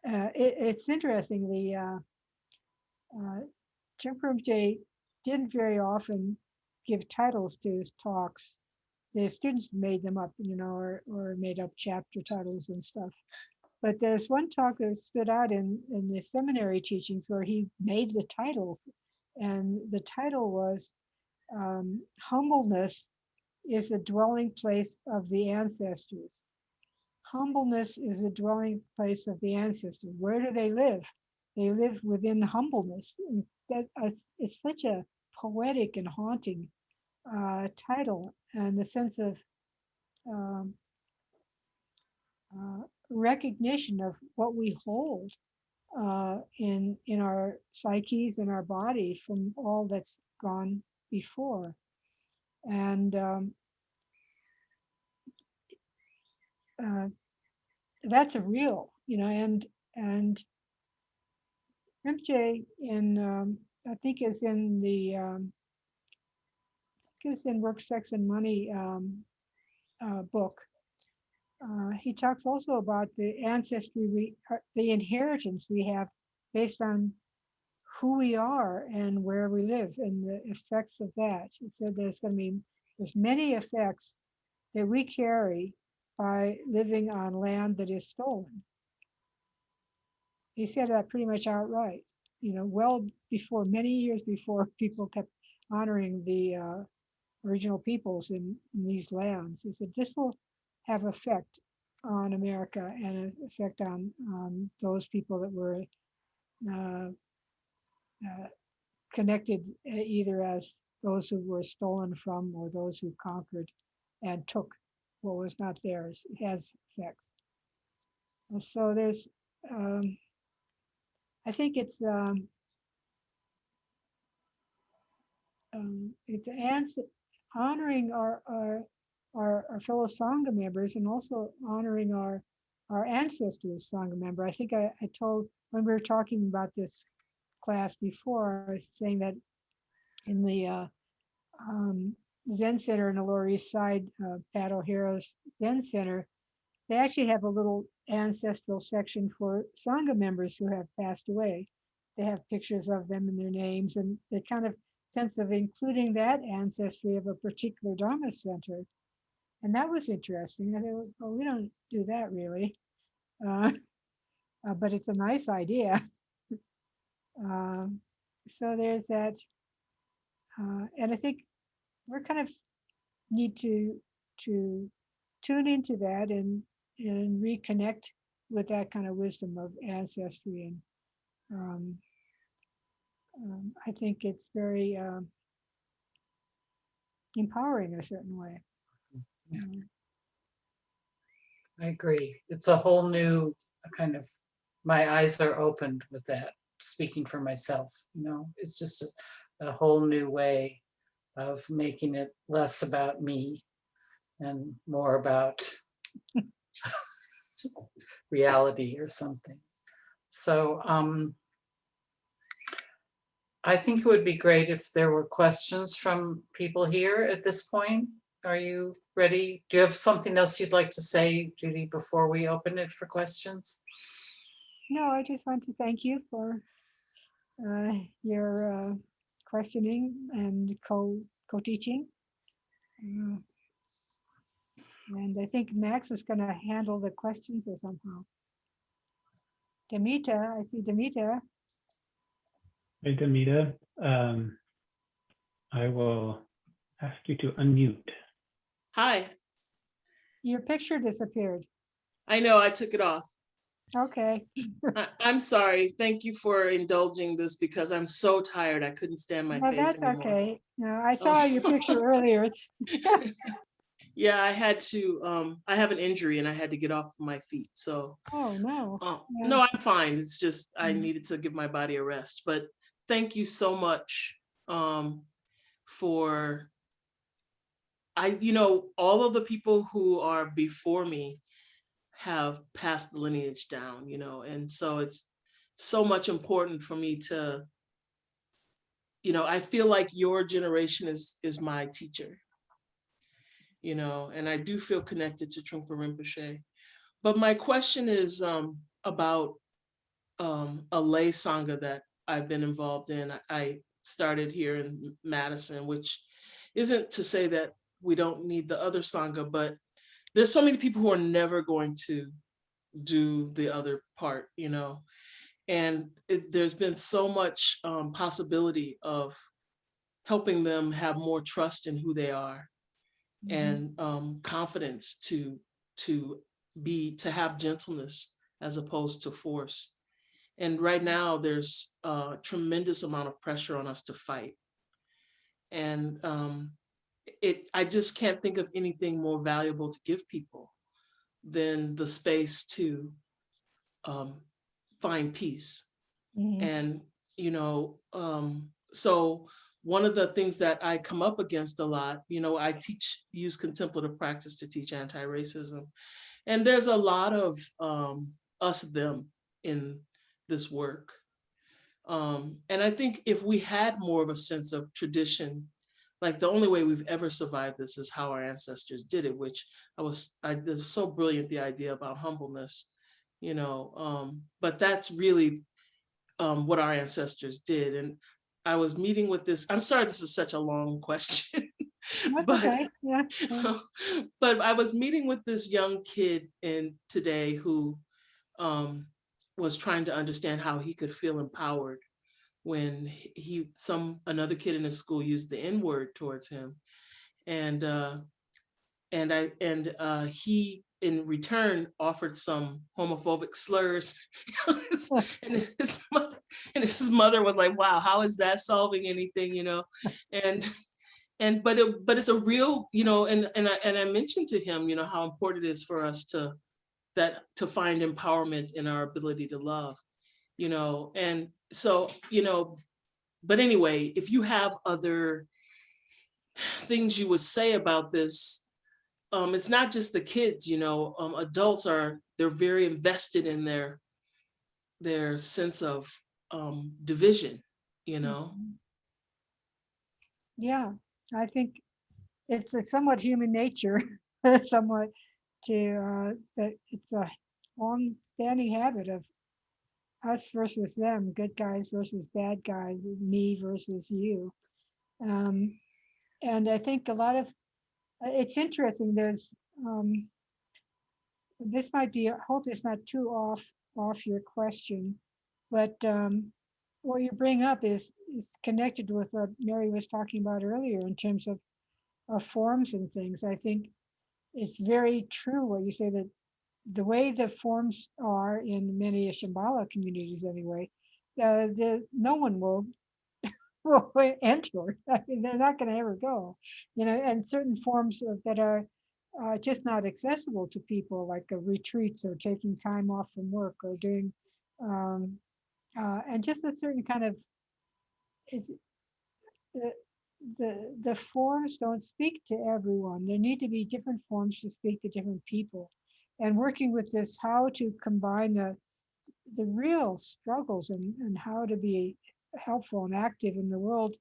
it's interesting. The Rinpoche didn't very often give titles to his talks. The students made them up, you know, or made up chapter titles and stuff. But there's one talk that stood out in the seminary teachings where he made the title, and the title was Humbleness is the dwelling place of the ancestors. Humbleness is the dwelling place of the ancestors. Where do they live? They live within humbleness. And that it's such a poetic and haunting title, and the sense of um, recognition of what we hold in our psyches, in our body, from all that's gone before. And uh, that's a real, and Rinpoche I think is in the I think it's in Work, Sex, and Money book. He talks also about the ancestry, the inheritance we have based on who we are and where we live and the effects of that. He said there's many effects that we carry by living on land that is stolen. He said that pretty much outright, well before, many years before people kept honoring the original peoples in these lands. He said this will have effect on America and an effect on those people that were uh, uh, connected either as those who were stolen from or those who conquered and took what was not theirs. It has effects. And so I think it's honoring our fellow Sangha members and also honoring our ancestors Sangha member. I think I told when we were talking about this class before, I was saying that in the Zen Center in the Lower East Side, Pat O'Hara's Zen Center, they actually have a little ancestral section for Sangha members who have passed away. They have pictures of them and their names, and the kind of sense of including that ancestry of a particular Dharma center. And that was interesting. I thought, well, we don't do that really, uh, but it's a nice idea. Um, so there's that, and I think we're kind of need to tune into that and reconnect with that kind of wisdom of ancestry. And um, I think it's very empowering in a certain way. Yeah, I agree. It's a whole new kind of, my eyes are opened with that, speaking for myself, it's just a whole new way of making it less about me and more about reality or something. So I think it would be great if there were questions from people here at this point. Are you ready? Do you have something else you'd like to say, Judy, before we open it for questions? No, I just want to thank you for your questioning and co-teaching. And I think Max is going to handle the questions or somehow. Demita, I see Demita. Hey, Demita, I will ask you to unmute. Hi, Your picture disappeared. I know I took it off. Okay. I'm sorry. Thank you for indulging this because I'm so tired. I couldn't stand my No, face that's anymore. okay. No, I saw your picture earlier. Yeah, I had to, I have an injury and I had to get off my feet. So, Oh, no. Yeah. no, I'm fine. It's just, I Mm. needed to give my body a rest, but thank you so much for, all of the people who are before me have passed the lineage down, and so it's so much important for me to, I feel like your generation is my teacher, and I do feel connected to Trungpa Rinpoche. But my question is about a lay sangha that I've been involved in. I started here in Madison, which isn't to say that we don't need the other sangha, but there's so many people who are never going to do the other part, and there's been so much possibility of helping them have more trust in who they are and confidence to have gentleness as opposed to force. And right now there's a tremendous amount of pressure on us to fight. And I just can't think of anything more valuable to give people than the space to find peace. Mhm. And, you know, so one of the things that I come up against a lot, you know, I use contemplative practice to teach anti-racism. And there's a lot of us, them in this work. And I think if we had more of a sense of tradition, like the only way we've ever survived this is how our ancestors did it, which this was so brilliant, the idea about humbleness, you know, but that's really what our ancestors did. And I was meeting with this, I'm sorry, this is such a long question, That's but, okay. Yeah. but I was meeting with this young kid today who was trying to understand how he could feel empowered when another kid in his school used the N-word towards him. And he in return offered some homophobic slurs. and his mother was like, wow, how is that solving anything, you know? But it's a real, you know, and I mentioned to him, you know, how important it is for us to find empowerment in our ability to love, you know. And so, you know, but anyway, if you have other things you would say about this, it's not just the kids, you know, adults they're very invested in their sense of division, you know. Yeah, I think it's a somewhat human nature, somewhat that it's a long-standing habit of us versus them, good guys versus bad guys, me versus you. And I think a lot of it's interesting. There's this might be. I hope it's not too off your question, but what you bring up is connected with what Mary was talking about earlier in terms of forms and things. I think it's very true what you say, that the way the forms are in many Shambhala communities anyway, no one will enter. I mean, they're not going to ever go, you know, and certain forms that are just not accessible to people, like retreats or taking time off from work or doing, um, and just a certain kind of, it's, the, the forms don't speak to everyone. There need to be different forms to speak to different people. And working with this, how to combine the real struggles and how to be helpful and active in the world,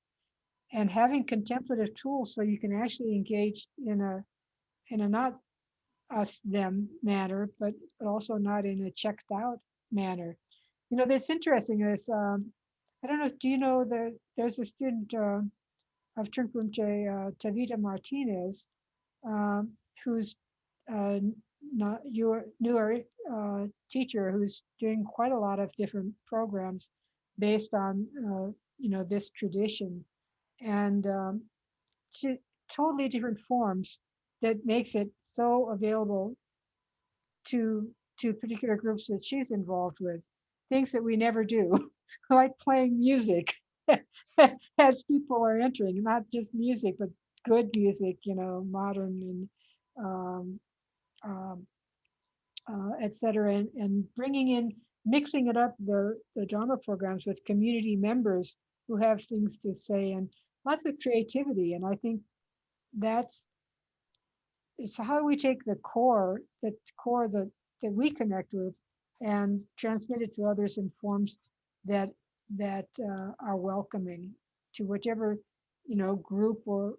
and having contemplative tools so you can actually engage in a not us them manner, but also not in a checked out manner. You know, that's interesting is I don't know, do you know that there's a student of Trinkumche, Tavita Martinez, who's not your newer teacher, who's doing quite a lot of different programs based on you know, this tradition, and totally different forms that makes it so available to particular groups that she's involved with, things that we never do, like playing music as people are entering, not just music, but good music, you know, modern and um, um, et cetera, and bringing in, mixing it up, the drama programs with community members who have things to say and lots of creativity. And I think that's, it's how we take the core that we connect with and transmit it to others in forms that are welcoming to whichever, you know, group or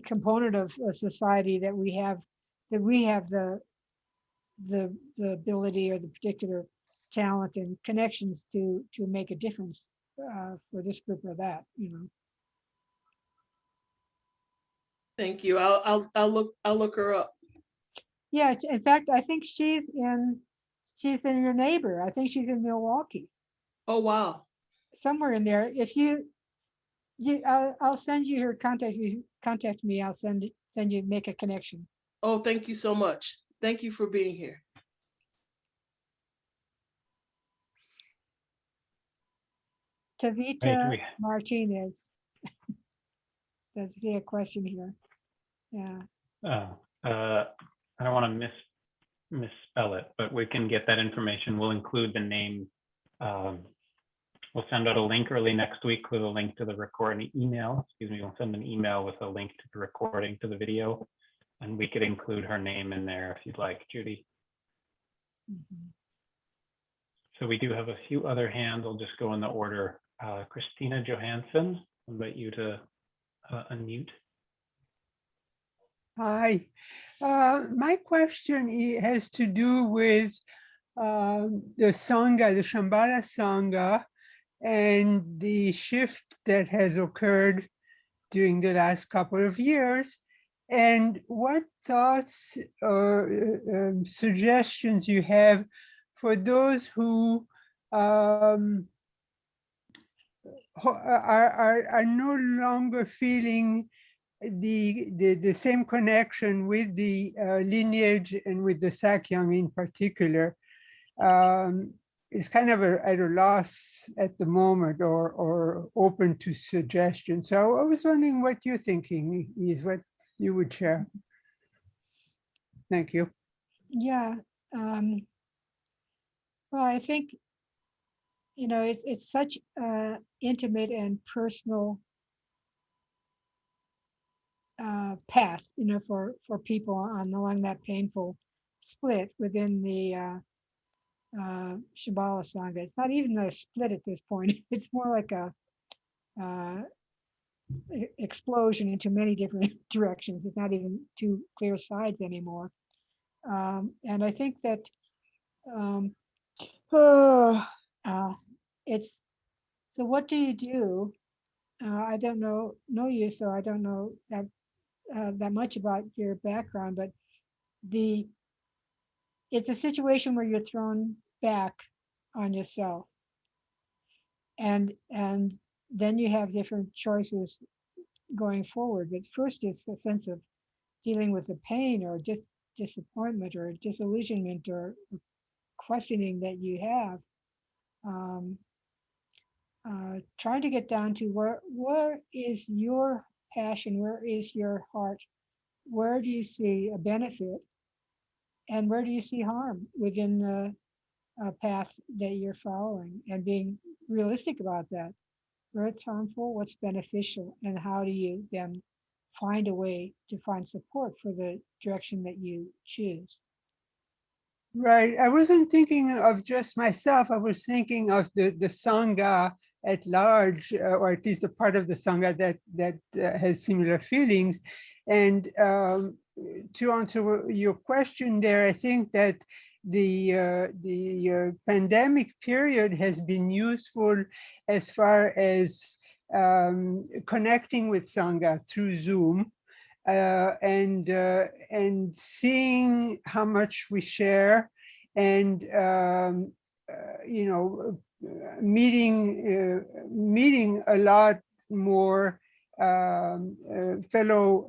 component of a society that we have the ability or the particular talent and connections to make a difference for this group or that, you know. Thank you. I'll look her up. Yeah, in fact, I think she's in your neighbor. I think she's in Milwaukee, Oh, wow. somewhere in there. If I'll send you her contact. You contact me, I'll send you, make a connection. Oh, thank you so much. Thank you for being here. Tavita Martinez. That's a question here. Yeah. I don't want to misspell it, but we can get that information. We'll include the name. We'll send out a link early next week with a link to the recording email. Excuse me, we'll send an email with a link to the recording to the video, and we could include her name in there if you'd like, Judy. So we do have a few other hands. I'll just go in the order. Christina Johansson, I'll invite you to unmute. Hi. My question has to do with the Sangha, the Shambhala Sangha, and the shift that has occurred during the last couple of years. And what thoughts or suggestions you have for those who are no longer feeling the same connection with the lineage and with the Sakyong in particular. Is kind of at a loss at the moment, or open to suggestions. So I was wondering what you're thinking is, what you would share. Thank you. Yeah. Well, I think, you know, it's such intimate and personal path, you know, for people along that painful split within the Shambhala Sangha. It's not even a split at this point. It's more like a explosion into many different directions. It's not even two clear sides anymore. And I think that it's, so what do you do? I don't know you, so I don't know that much about your background, but it's a situation where you're thrown back on yourself, and then you have different choices going forward. But first, it's a sense of dealing with the pain or disappointment or disillusionment or questioning that you have. Trying to get down to where is your passion, where is your heart, where do you see a benefit, and where do you see harm within the path that you're following, and being realistic about that. Where it's harmful, what's beneficial, and how do you then find a way to find support for the direction that you choose. Right. I wasn't thinking of just myself. I was thinking of the Sangha at large, or at least a part of the Sangha that has similar feelings. And to answer your question there, I think that the pandemic period has been useful as far as connecting with Sangha through Zoom. And seeing how much we share, and you know, meeting a lot more fellow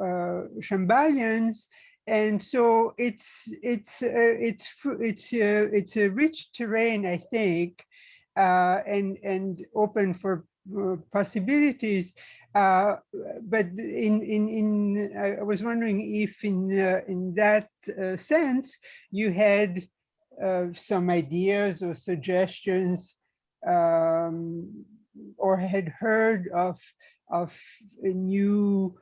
Shambhalians, and so it's a rich terrain, I think, and open for possibilities. But I was wondering if in that sense you had some ideas or suggestions, or had heard of new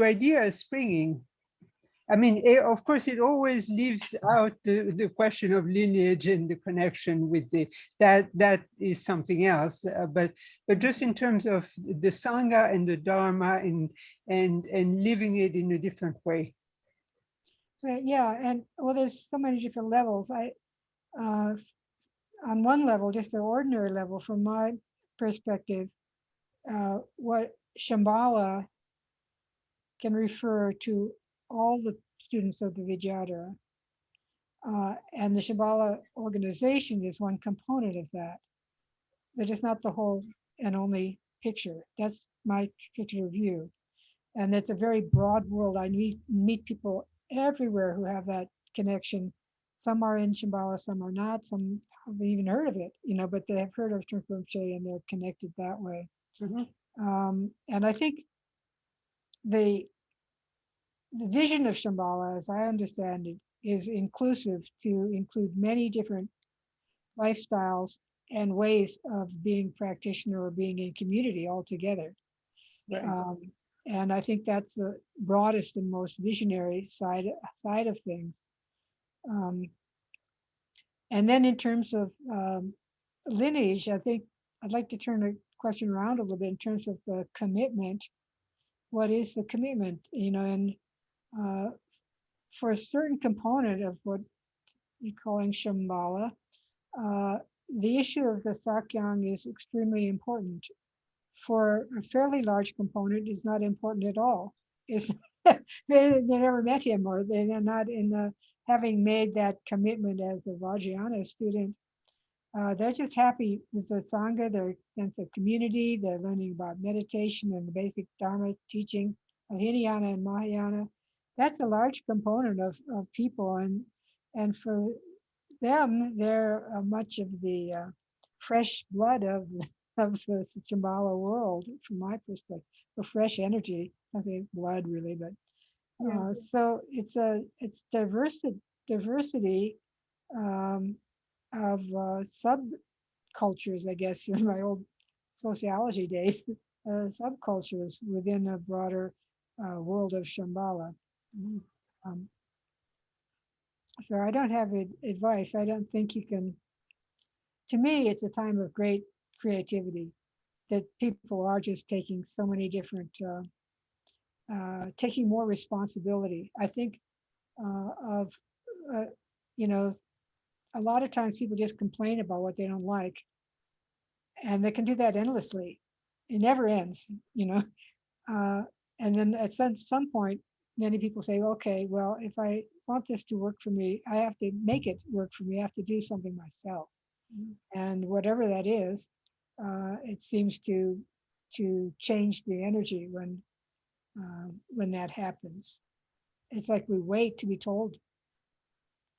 ideas springing. I mean, of course, it always leaves out the question of lineage and the connection with that is something else. But just in terms of the Sangha and the Dharma and living it in a different way. Yeah, and well, there's so many different levels. On one level, just the ordinary level, from my perspective, what Shambhala can refer to all the students of the Vijayadhara. And the Shambhala organization is one component of that. But it's not the whole and only picture. That's my particular view. And it's a very broad world. I meet people everywhere who have that connection. Some are in Shambhala, some are not. Some have even heard of it, you know, but they have heard of Trungpa Rinpoche and they're connected that way. Mm-hmm. And I think the the vision of Shambhala, as I understand it, is inclusive to include many different lifestyles and ways of being practitioner or being in community altogether. Right. And I think that's the broadest and most visionary side of things. And then in terms of lineage, I think I'd like to turn the question around a little bit in terms of the commitment. What is the commitment? You know, and for a certain component of what you're calling Shambhala, the issue of the Sakyang is extremely important. For a fairly large component, is not important at all. It's, they never met him, or they're not in the, having made that commitment as a Vajrayana student. They're just happy with the Sangha, their sense of community, they're learning about meditation and the basic Dharma teaching of Hinayana and Mahayana. That's a large component of people, and for them, they're much of the fresh blood of the Shambhala world, from my perspective, the fresh energy. I think blood really, but so it's diversity of subcultures, I guess, in my old sociology days, subcultures within a broader world of Shambhala. So I don't have advice. I don't think you can, to me, it's a time of great creativity, that people are just taking so many different, taking more responsibility. I think you know, a lot of times people just complain about what they don't like, and they can do that endlessly. It never ends, you know. And then at some point, many people say, okay, well, if I want this to work for me, I have to make it work for me. I have to do something myself. And whatever that is, it seems to change the energy when that happens. It's like we wait to be told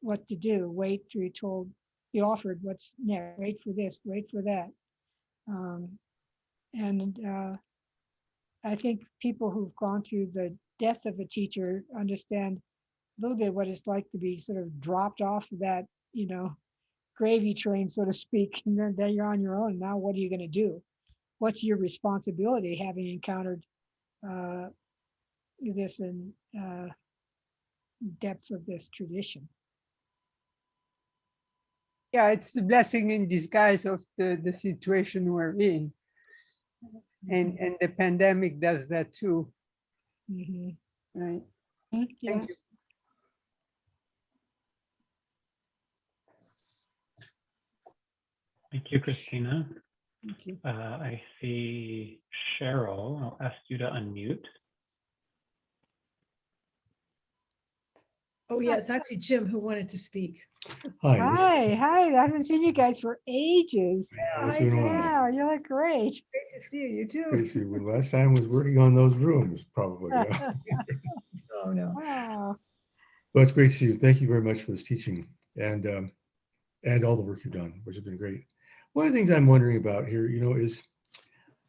what to do, wait to be told, be offered what's next, wait for this, wait for that. And I think people who've gone through the death of a teacher understand a little bit what it's like to be sort of dropped off of that, you know, gravy train, so to speak, and then you're on your own. Now, what are you going to do? What's your responsibility, having encountered this in depths of this tradition? Yeah, it's the blessing in disguise of the situation we're in. And the pandemic does that too. Right. Yeah. Thank you. Thank you, Christina. Thank you. I see Cheryl. I'll ask you to unmute. Oh, yeah, it's actually Jim who wanted to speak. Hi. Hi. I haven't seen you guys for ages. What's going on? Wow, you look great. Great to see you. You too. Great to see you. Well, last time was working on those rooms, probably. Yeah. Oh, no. Wow. Well, it's great to see you. Thank you very much for this teaching and all the work you've done, which has been great. One of the things I'm wondering about here, you know, is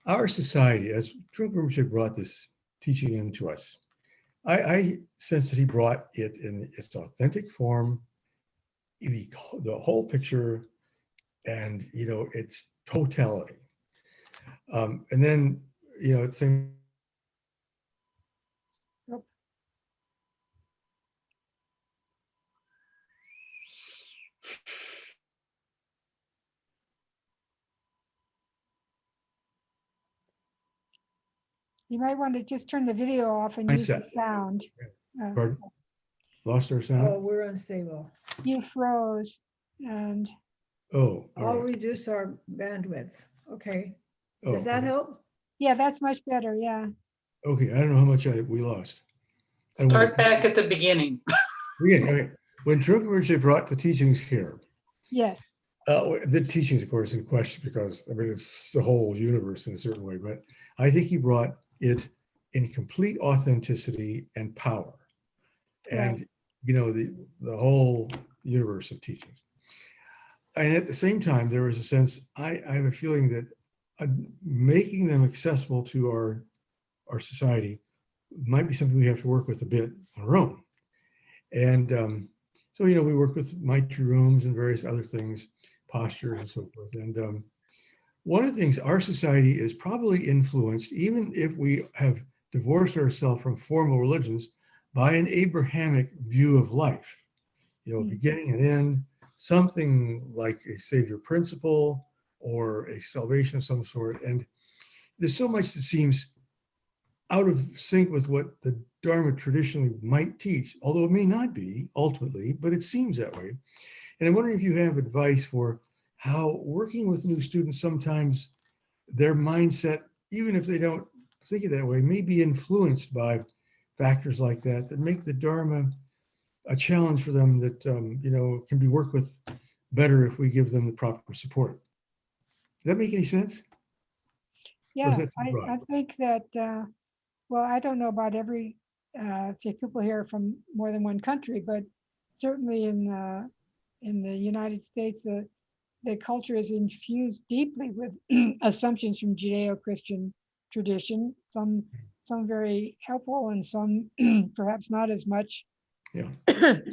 our society, as Trungpa Rinpoche brought this teaching into us, I sense that he brought it in its authentic form, the whole picture, and, you know, its totality. And then, you know, it's same. You might want to just turn the video off and I use the said- sound. Pardon? Lost our Oh, sound? we're unstable. You froze, and Oh, all I'll right. reduce our bandwidth. Okay. Oh, Does that okay. help? yeah, that's much better. Yeah. Okay, I don't know how much we lost. And when Start back at the beginning. okay. When Trungpa Rinpoche brought the teachings here, Yes. the teachings, of course, in question, because I mean, it's the whole universe in a certain way, but I think he brought it in complete authenticity and power. And, Right. you know, the whole universe of teachings. And at the same time, there was a sense, I have a feeling that making them accessible to our society might be something we have to work with a bit on our own. And so, we work with Maitri rooms and various other things, postures and so forth. And one of the things, our society is probably influenced, even if we have divorced ourselves from formal religions, by an Abrahamic view of life, beginning and end, something like a savior principle or a salvation of some sort. And there's so much that seems out of sync with what the Dharma traditionally might teach, although it may not be ultimately, but it seems that way. And I'm wondering if you have advice for how working with new students, sometimes their mindset, even if they don't think it that way, may be influenced by factors like that make the Dharma a challenge for them that, can be worked with better if we give them the proper support. Does that make any sense? Yeah, I think that, well, I don't know about if people here from more than one country, but certainly in the United States, the culture is infused deeply with assumptions from Judeo-Christian tradition, some very helpful and some perhaps not as much. Yeah.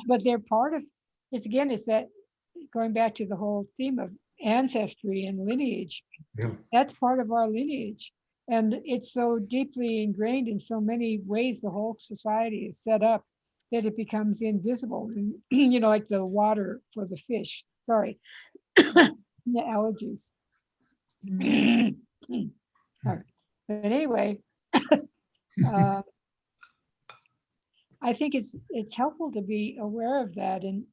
But they're part of, it's that going back to the whole theme of ancestry and lineage, that's part of our lineage. And it's so deeply ingrained in so many ways, the whole society is set up that it becomes invisible. And, like the water for the fish, sorry, the allergies. All right. But anyway, I think it's helpful to be aware of that, and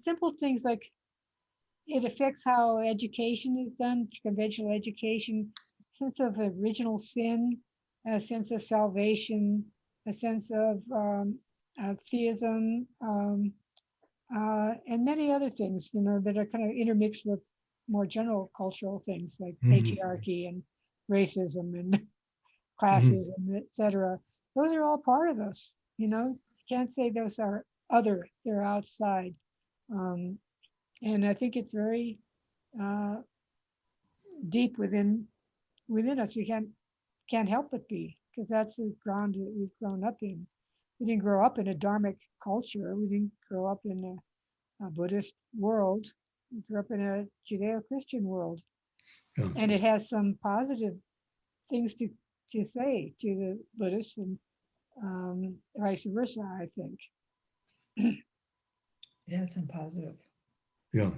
simple things like it affects how education is done, conventional education, a sense of original sin, a sense of salvation, a sense of theism, and many other things, that are kind of intermixed with more general cultural things like patriarchy and racism and classism, etc. Those are all part of us. You can't say those are other; they're outside. And I think it's very deep within us. We can't help but be, because that's the ground that we've grown up in. We didn't grow up in a dharmic culture. We didn't grow up in a Buddhist world. We grew up in a Judeo-Christian world, and it has some positive things to say to the Buddhists, and vice versa, I think. Yes, and positive. Yeah.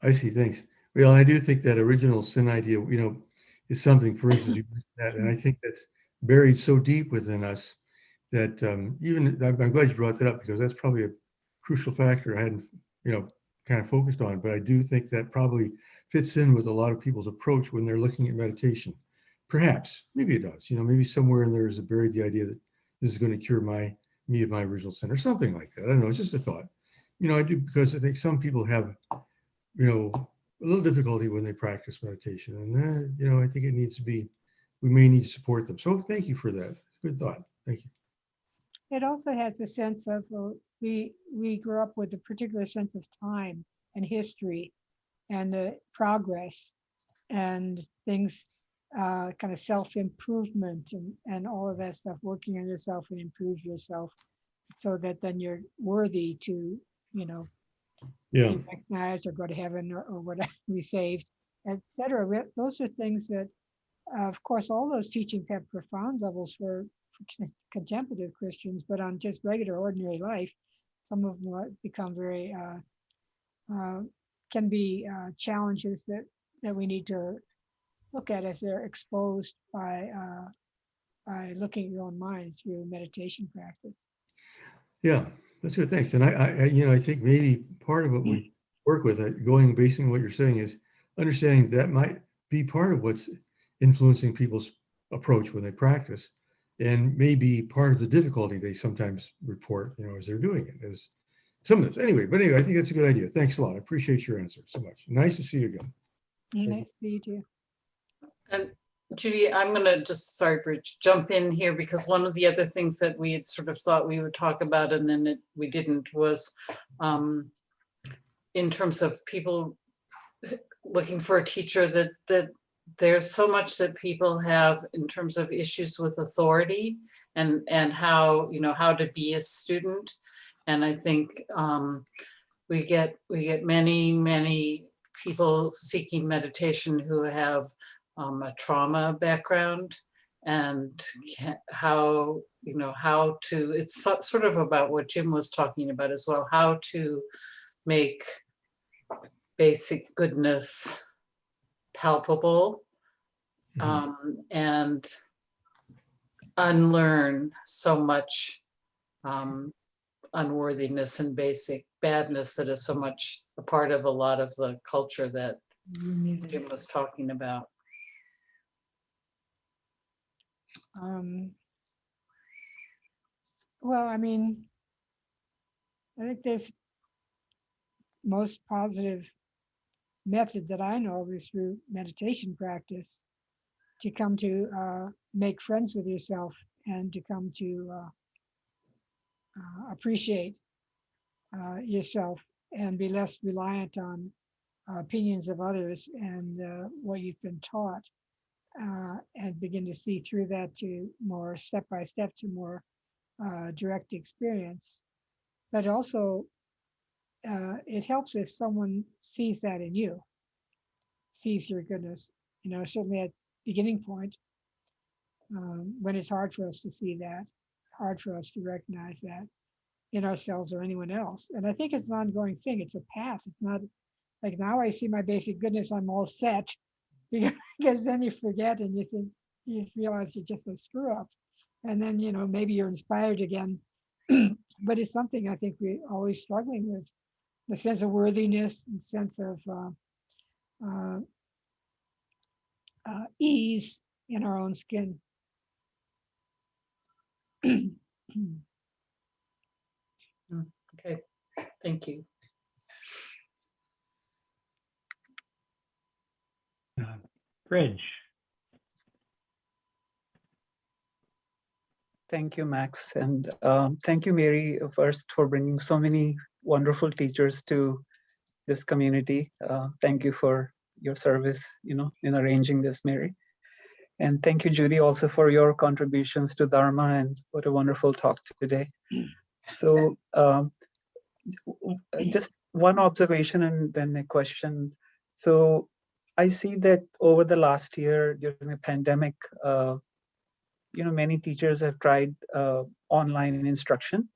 I see. Thanks. Well, I do think that original sin idea, is something, for instance, you mentioned that, and I think that's buried so deep within us that even, I'm glad you brought that up, because that's probably a crucial factor I hadn't, kind of focused on, but I do think that probably fits in with a lot of people's approach when they're looking at meditation. Perhaps, maybe it does, maybe somewhere in there is buried the idea that this is going to cure me of my original sin or something like that. I don't know. It's just a thought. I do, because I think some people have, a little difficulty when they practice meditation, and I think we may need to support them. So thank you for that. Good thought. Thank you. It also has a sense of, we grew up with a particular sense of time and history and progress and things, kind of self-improvement and all of that stuff, working on yourself and improve yourself so that then you're worthy to, be recognized or go to heaven or whatever, be saved, etc. Those are things that, of course, all those teachings have profound levels for contemplative Christians, but on just regular, ordinary life, some of them become very, can be challenges that we need to look at as they're exposed by looking at your own mind through meditation practice. Yeah, that's good. Thanks. And I think maybe part of what we work with, based on what you're saying, is understanding that might be part of what's influencing people's approach when they practice, and maybe part of the difficulty they sometimes report, as they're doing it, as some of this. Anyway, I think that's a good idea. Thanks a lot. I appreciate your answer so much. Nice to see you again. Nice to see you too. And Judy, I'm going to just, sorry, Bridge, jump in here, because one of the other things that we had sort of thought we would talk about and then we didn't was in terms of people looking for a teacher that there's so much that people have in terms of issues with authority and how, you know, how to be a student. And I think we get many people seeking meditation who have a trauma background, and how, you know, how to, it's sort of about what Jim was talking about as well, how to make basic goodness palpable, and unlearn so much unworthiness and basic badness that is so much a part of a lot of the culture that Jim was talking about. Well, I mean, I think this most positive method that I know of is through meditation practice, to come to make friends with yourself and to come to appreciate yourself and be less reliant on opinions of others and what you've been taught, and begin to see through that to more step by step to more direct experience. But also, it helps if someone sees that in you, sees your goodness, you know, certainly at beginning point, when it's hard for us to see that, hard for us to recognize that in ourselves or anyone else. And I think it's an ongoing thing. It's a path. It's not like now I see my basic goodness, I'm all set, because then you forget and you think, you realize you're just a screw up. And then, you know, maybe you're inspired again. But it's something I think we're always struggling with, the sense of worthiness and sense of ease in our own skin. Okay, thank you. Bridge. Thank you, Max. And thank you, Mary, first for bringing so many wonderful teachers to this community. Thank you for your service, you know, in arranging this, Mary. And thank you, Judy, also for your contributions to Dharma, and what a wonderful talk today. So just one observation and then a question. So I see that over the last year during the pandemic, you know, many teachers have tried online instruction,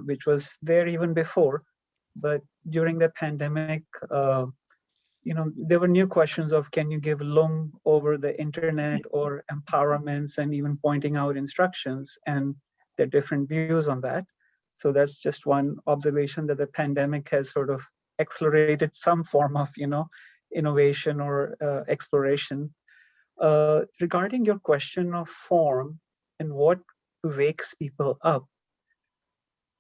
which was there even before. But during the pandemic, you know, there were new questions of, can you give lung over the internet, or empowerments, and even pointing out instructions, and there are different views on that. So that's just one observation, that the pandemic has sort of accelerated some form of, you know, innovation or exploration. Regarding your question of form and what wakes people up,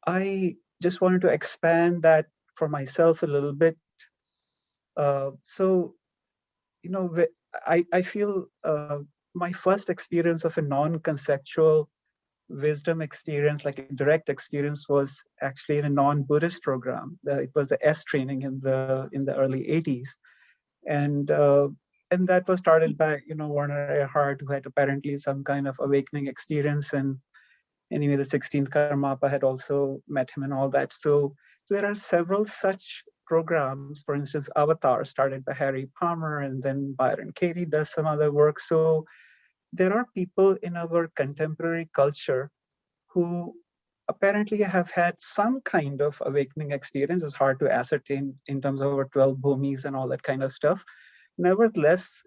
I just wanted to expand that for myself a little bit. So, you know, I feel my first experience of a non-conceptual wisdom experience, like a direct experience, was actually in a non-Buddhist program. It was the S training in the early 80s. And that was started by, you know, Werner Erhard, who had apparently some kind of awakening experience. And anyway, the 16th Karmapa had also met him and all that. So there are several such programs. For instance, Avatar, started by Harry Palmer, and then Byron Katie does some other work. So there are people in our contemporary culture who apparently have had some kind of awakening experience. It's hard to ascertain in terms of our 12 bhumis and all that kind of stuff. Nevertheless,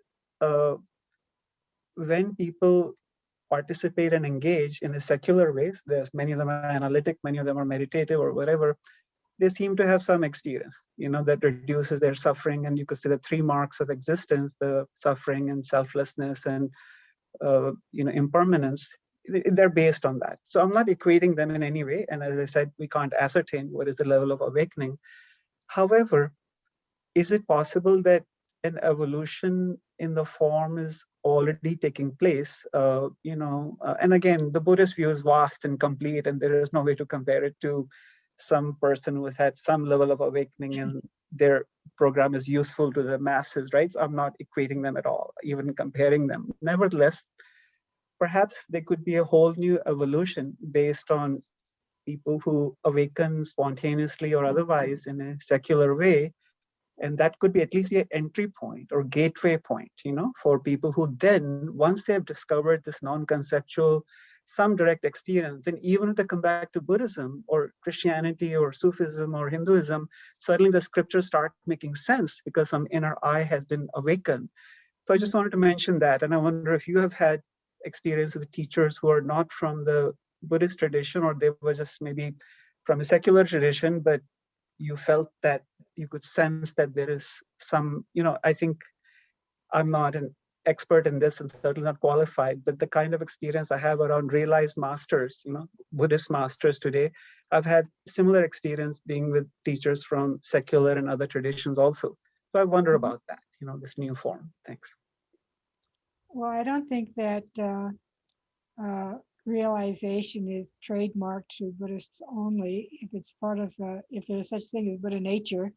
when people participate and engage in a secular ways, there's many of them are analytic, many of them are meditative or whatever, they seem to have some experience, you know, that reduces their suffering. And you could say the 3 marks of existence, the suffering and selflessness and you know, impermanence, they're based on that. So I'm not equating them in any way. And as I said, we can't ascertain what is the level of awakening. However, is it possible that an evolution in the form is already taking place? You know, and again, the Buddhist view is vast and complete, and there is no way to compare it to some person who has had some level of awakening and their program is useful to the masses, right? So I'm not equating them at all, even comparing them. Nevertheless, perhaps there could be a whole new evolution based on people who awaken spontaneously or otherwise in a secular way. And that could be at least be an entry point or gateway point, for people who then, once they have discovered this non-conceptual, some direct experience, then even if they come back to Buddhism or Christianity or Sufism or Hinduism, suddenly the scriptures start making sense because some inner eye has been awakened. So I just wanted to mention that. And I wonder if you have had experience with teachers who are not from the Buddhist tradition, or they were just maybe from a secular tradition, but you felt that you could sense that there is some, I think I'm not an expert in this and certainly not qualified, but the kind of experience I have around realized masters, Buddhist masters today, I've had similar experience being with teachers from secular and other traditions also. So I wonder about that, this new form. Thanks. Well, I don't think that realization is trademarked to Buddhists only. If it's part of, if there's such thing as Buddha nature,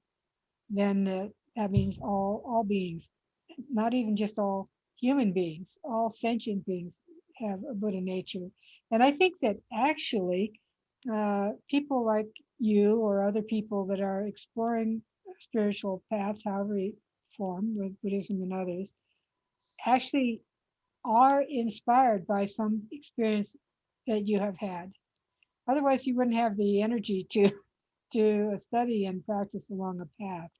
then that means all beings, not even just all human beings, all sentient beings have a Buddha nature. And I think that actually people like you or other people that are exploring spiritual paths, however formed with Buddhism and others, actually are inspired by some experience that you have had. Otherwise, you wouldn't have the energy to study and practice along a path.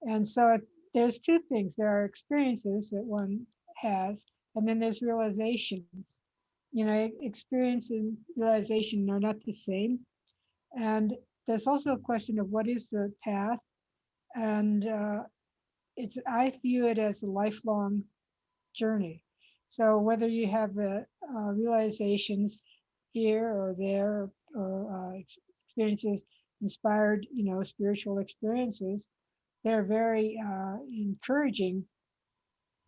And so there's two things. There are experiences that one has, and then there's realizations. Experience and realization are not the same. And there's also a question of what is the path. And I view it as a lifelong journey. So whether you have realizations here or there, or experiences, inspired, spiritual experiences, they're very encouraging,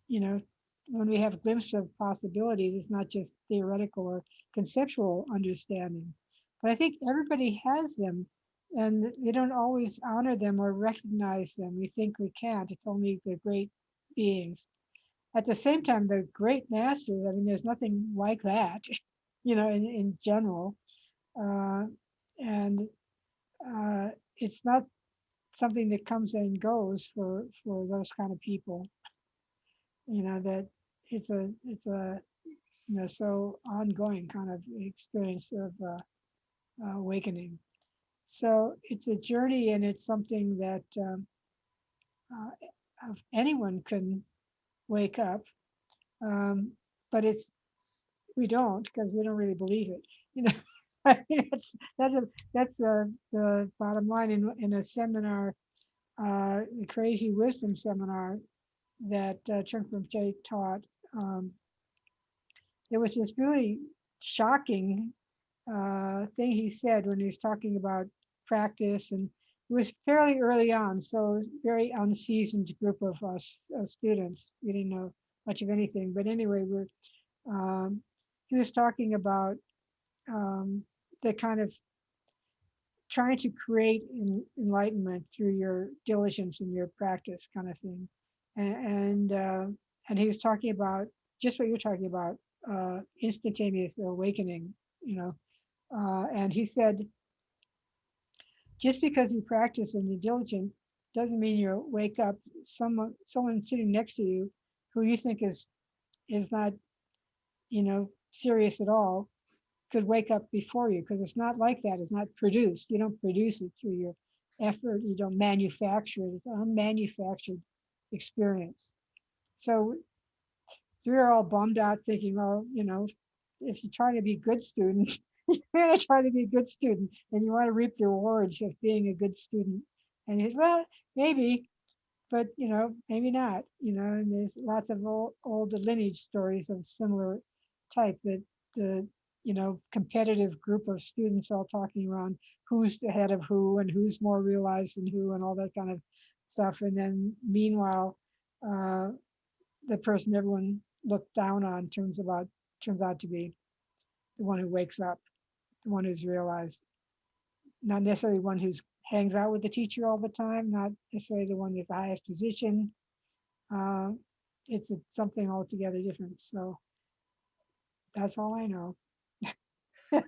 when we have a glimpse of possibilities. It's not just theoretical or conceptual understanding. But I think everybody has them, and they don't always honor them or recognize them. We think we can't. It's only the great beings. At the same time, the great masters, there's nothing like that, in general. And it's not something that comes and goes for those kind of people. That it's a so ongoing kind of experience of awakening. So it's a journey, and it's something that anyone can wake up, but we don't, because we don't really believe it. That's the bottom line. In a seminar, the Crazy Wisdom seminar that Trungpa Rinpoche taught, there was this really shocking thing he said when he was talking about practice, and it was fairly early on, so very unseasoned group of us students. We didn't know much of anything, but anyway, he was talking about the kind of trying to create enlightenment through your diligence and your practice, kind of thing, and he was talking about just what you're talking about, instantaneous awakening, and he said, just because you practice and you're diligent doesn't mean you wake up. Someone sitting next to you who you think is not, serious at all, could wake up before you, because it's not like that. It's not produced. You don't produce it through your effort. You don't manufacture it. It's an unmanufactured experience. So we're all bummed out thinking, well, if you try to be a good student, you're going to try to be a good student, and you want to reap the rewards of being a good student. And well, maybe, but maybe not. And there's lots of old Lineage stories of similar type, that the competitive group of students all talking around who's ahead of who and who's more realized than who and all that kind of stuff. And then meanwhile, the person everyone looked down on turns out to be the one who wakes up, the one who's realized, not necessarily one who's hangs out with the teacher all the time, not necessarily the one with the highest position. It's something altogether different. So that's all I know.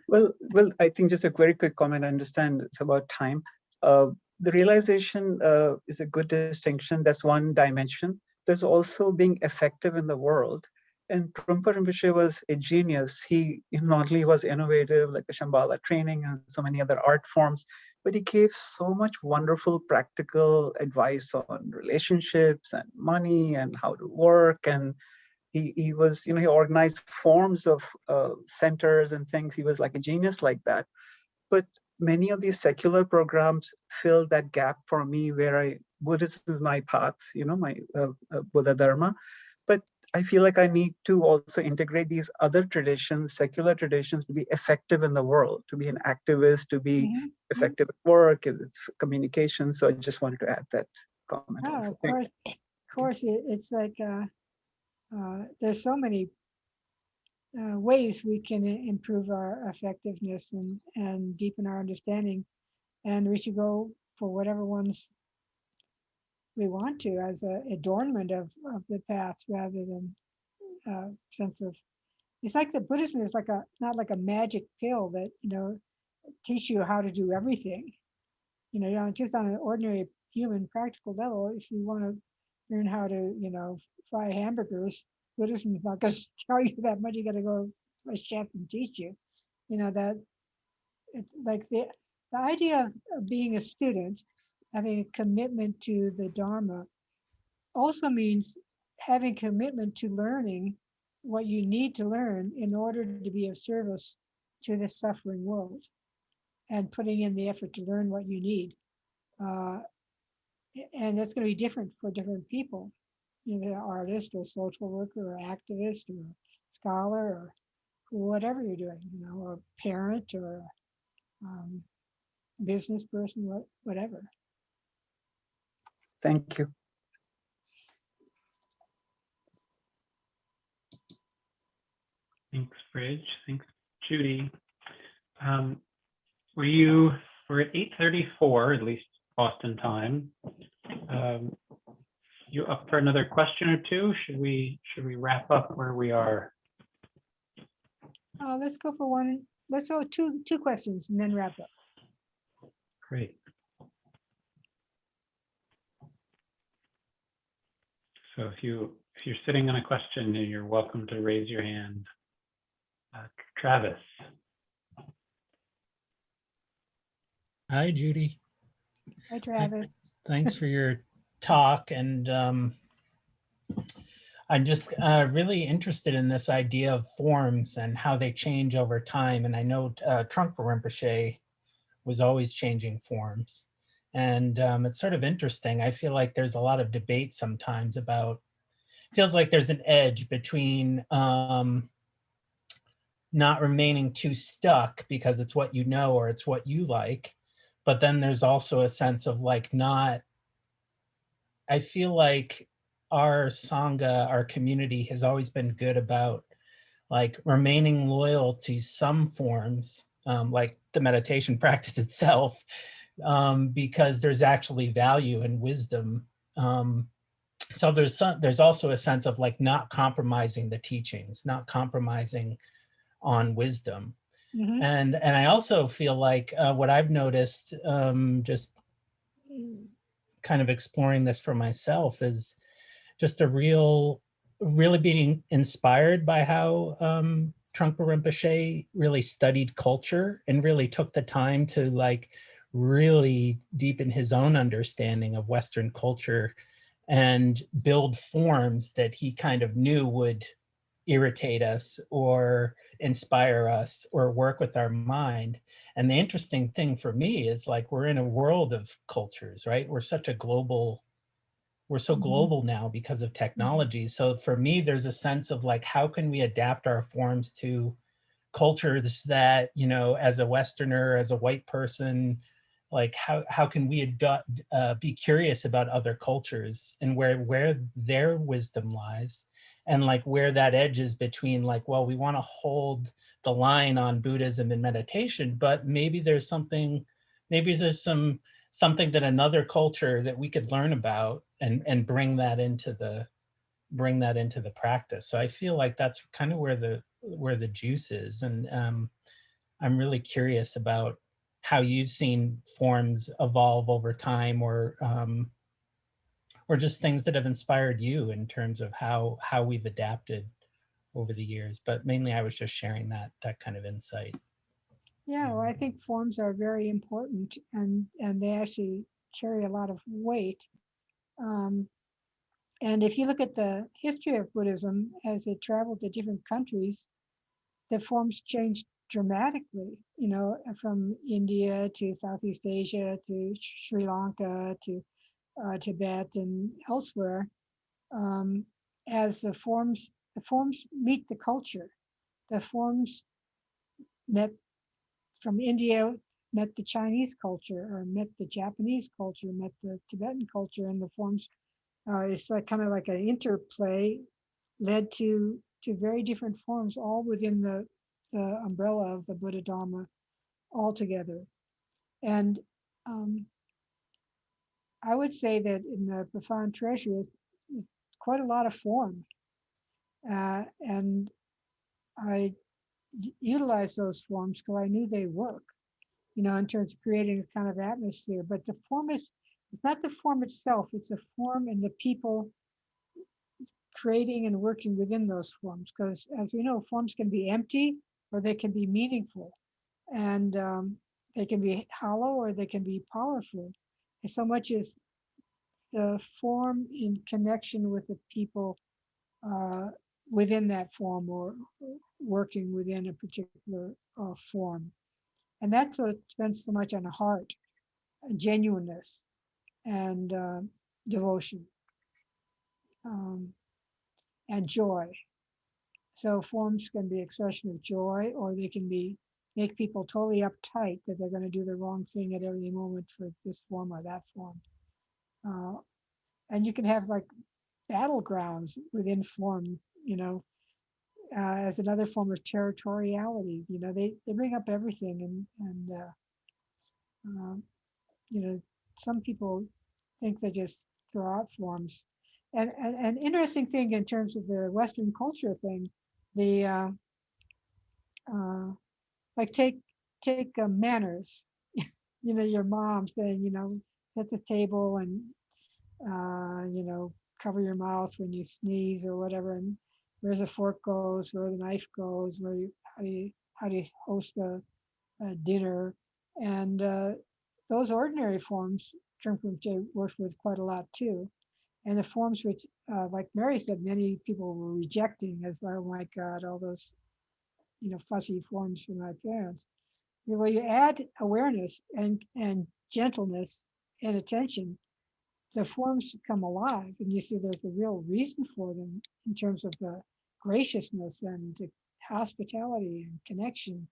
Well, I think just a very quick comment. I understand it's about time. The realization is a good distinction. That's one dimension. There's also being effective in the world. And Trungpa Rinpoche was a genius. He not only was innovative, like the Shambhala training and so many other art forms, but he gave so much wonderful practical advice on relationships and money and how to work. And he was, he organized forms of centers and things. He was like a genius like that. But many of these secular programs fill that gap for me where Buddhism is my path, my Buddha Dharma. But I feel like I need to also integrate these other traditions, secular traditions, to be effective in the world, to be an activist, to be effective at work, communication. So I just wanted to add that comment. Oh, Also. of course, it's like there's so many ways we can improve our effectiveness and deepen our understanding, and we should go for whatever ones we want to as an adornment of the path rather than sense of. It's like the Buddhism is like not like a magic pill that teach you how to do everything. Just on an ordinary human practical level, if you want to learn how to fry hamburgers, Buddhism is not going to tell you that much. You got to go to a chef and teach you. That it's like the idea of being a student, having a commitment to the Dharma, also means having commitment to learning what you need to learn in order to be of service to the suffering world, and putting in the effort to learn what you need. And that's going to be different for different people. The artist or social worker or activist or scholar or whatever you're doing, or parent or business person, whatever. Thank you. Thanks, Bridge. Thanks, Judy. We're at 8:34, at least Boston time. You up for another question or two? Should we wrap up where we are? Let's go for one. Let's go two questions and then wrap up. Great. So if you're sitting on a question, you're welcome to raise your hand. Travis. Hi, Judy. Hi, Travis. Thanks for your talk. And I'm just really interested in this idea of forms and how they change over time. And I know Trungpa Rinpoche was always changing forms. And it's sort of interesting. I feel like there's a lot of debate sometimes about, feels like there's an edge between not remaining too stuck because it's what you know or it's what you like. But then there's also a sense of like not, I feel like our Sangha, our community has always been good about like remaining loyal to some forms, like the meditation practice itself, because there's actually value and wisdom. So there's also a sense of like not compromising the teachings, not compromising on wisdom. Mm-hmm. And I also feel like what I've noticed, just kind of exploring this for myself, is just really being inspired by how Trungpa Rinpoche really studied culture and really took the time to like really deepen his own understanding of Western culture and build forms that he kind of knew would irritate us or inspire us or work with our mind. And the interesting thing for me is like we're in a world of cultures, right? We're so global now because of technology. So for me, there's a sense of like, how can we adapt our forms to cultures that, as a Westerner, as a white person, like how can we be curious about other cultures and where their wisdom lies, and like where that edge is between like, well, we want to hold the line on Buddhism and meditation, but maybe there's some something that another culture that we could learn about and bring that into the practice. So I feel like that's kind of where the juice is. And I'm really curious about how you've seen forms evolve over time, or just things that have inspired you in terms of how we've adapted over the years. But mainly I was just sharing that kind of insight. Yeah, well, I think forms are very important, and they actually carry a lot of weight. Um, and if you look at the history of Buddhism as it traveled to different countries, the forms changed dramatically, you know, from India to Southeast Asia to Sri Lanka to Tibet and elsewhere. As the forms meet the culture. The forms met from India, met the Chinese culture, or met the Japanese culture, met the Tibetan culture, and the forms. It's like kind of like an interplay, led to very different forms, all within the umbrella of the Buddha Dharma, all together. And I would say that in the Profound Treasure, it's quite a lot of form, and I utilize those forms because I knew they work, you know, in terms of creating a kind of atmosphere. But the form it's not the form itself, it's the form and the people creating and working within those forms. Because as we know, forms can be empty or they can be meaningful. And they can be hollow or they can be powerful. And so much as the form in connection with the people within that form, or working within a particular form. And that's what depends so much on the heart, genuineness, and devotion, and joy. So forms can be expression of joy, or they can make people totally uptight that they're going to do the wrong thing at every moment for this form or that form. And you can have like battlegrounds within form, you know, as another form of territoriality. You know, they bring up everything, and you know, some people think they just throw out forms. And an interesting thing in terms of the Western culture thing, the like take manners. You know, your mom saying, you know, set the table and you know, cover your mouth when you sneeze or whatever, and where the fork goes, where the knife goes, how do you host a dinner, and those ordinary forms Trungpa Rinpoche worked with quite a lot too, and the forms which, like Mary said, many people were rejecting as, oh my God, all those, you know, fussy forms from my parents. Well, you add awareness and gentleness and attention, the forms come alive, and you see there's a real reason for them in terms of the graciousness and the hospitality and connection.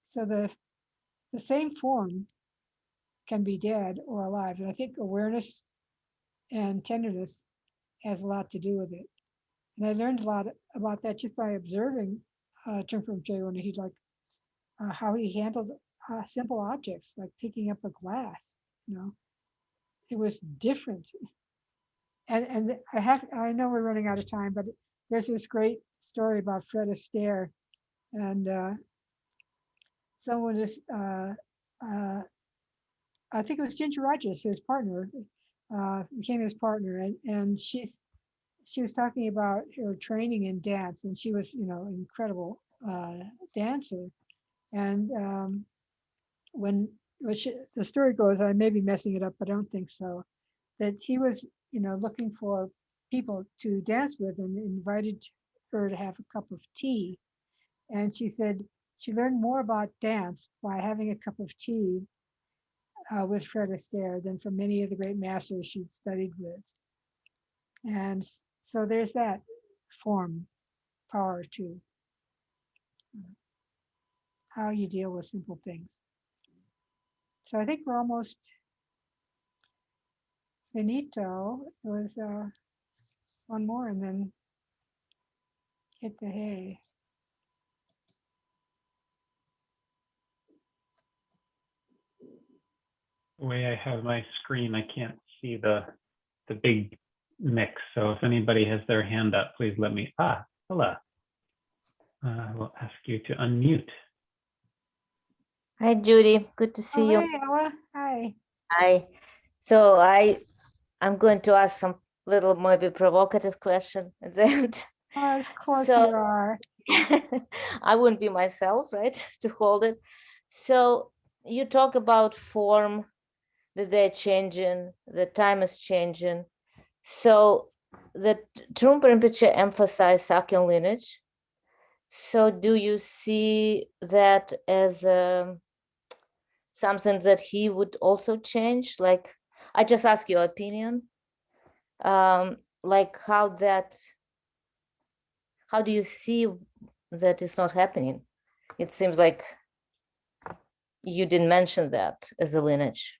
So the same form can be dead or alive, and I think awareness and tenderness has a lot to do with it. And I learned a lot about that just by observing Trungpa Rinpoche when he how he handled simple objects like picking up a glass. You know, it was different. And I know we're running out of time, but there's this great story about Fred Astaire, and someone is I think it was Ginger Rogers, his partner, became his partner, and she was talking about her training in dance, and she was, you know, an incredible dancer. And the story goes, I may be messing it up, but I don't think so, that he was, you know, looking for people to dance with and invited her to have a cup of tea. And she said she learned more about dance by having a cup of tea with Fred Astaire than from many of the great masters she'd studied with. And so there's that form power too, how you deal with simple things. So I think we're almost finito. It was one more and then hit the hay. The way I have my screen, I can't see the big mix. So if anybody has their hand up, please let me, hello. I will ask you to unmute. Hi, Judy. Good to see Oh, you. hey, Ella. Hi. Hi. So I'm going to ask some little maybe provocative question at the end. Oh, of course So you are. I wouldn't be myself, right, to hold it. So you talk about form, that they're changing, the time is changing. So the Trungpa Rinpoche emphasized Sakya lineage. So do you see that as something that he would also change? Like, I just ask your opinion. Like how do you see that it's not happening? It seems like you didn't mention that as a lineage,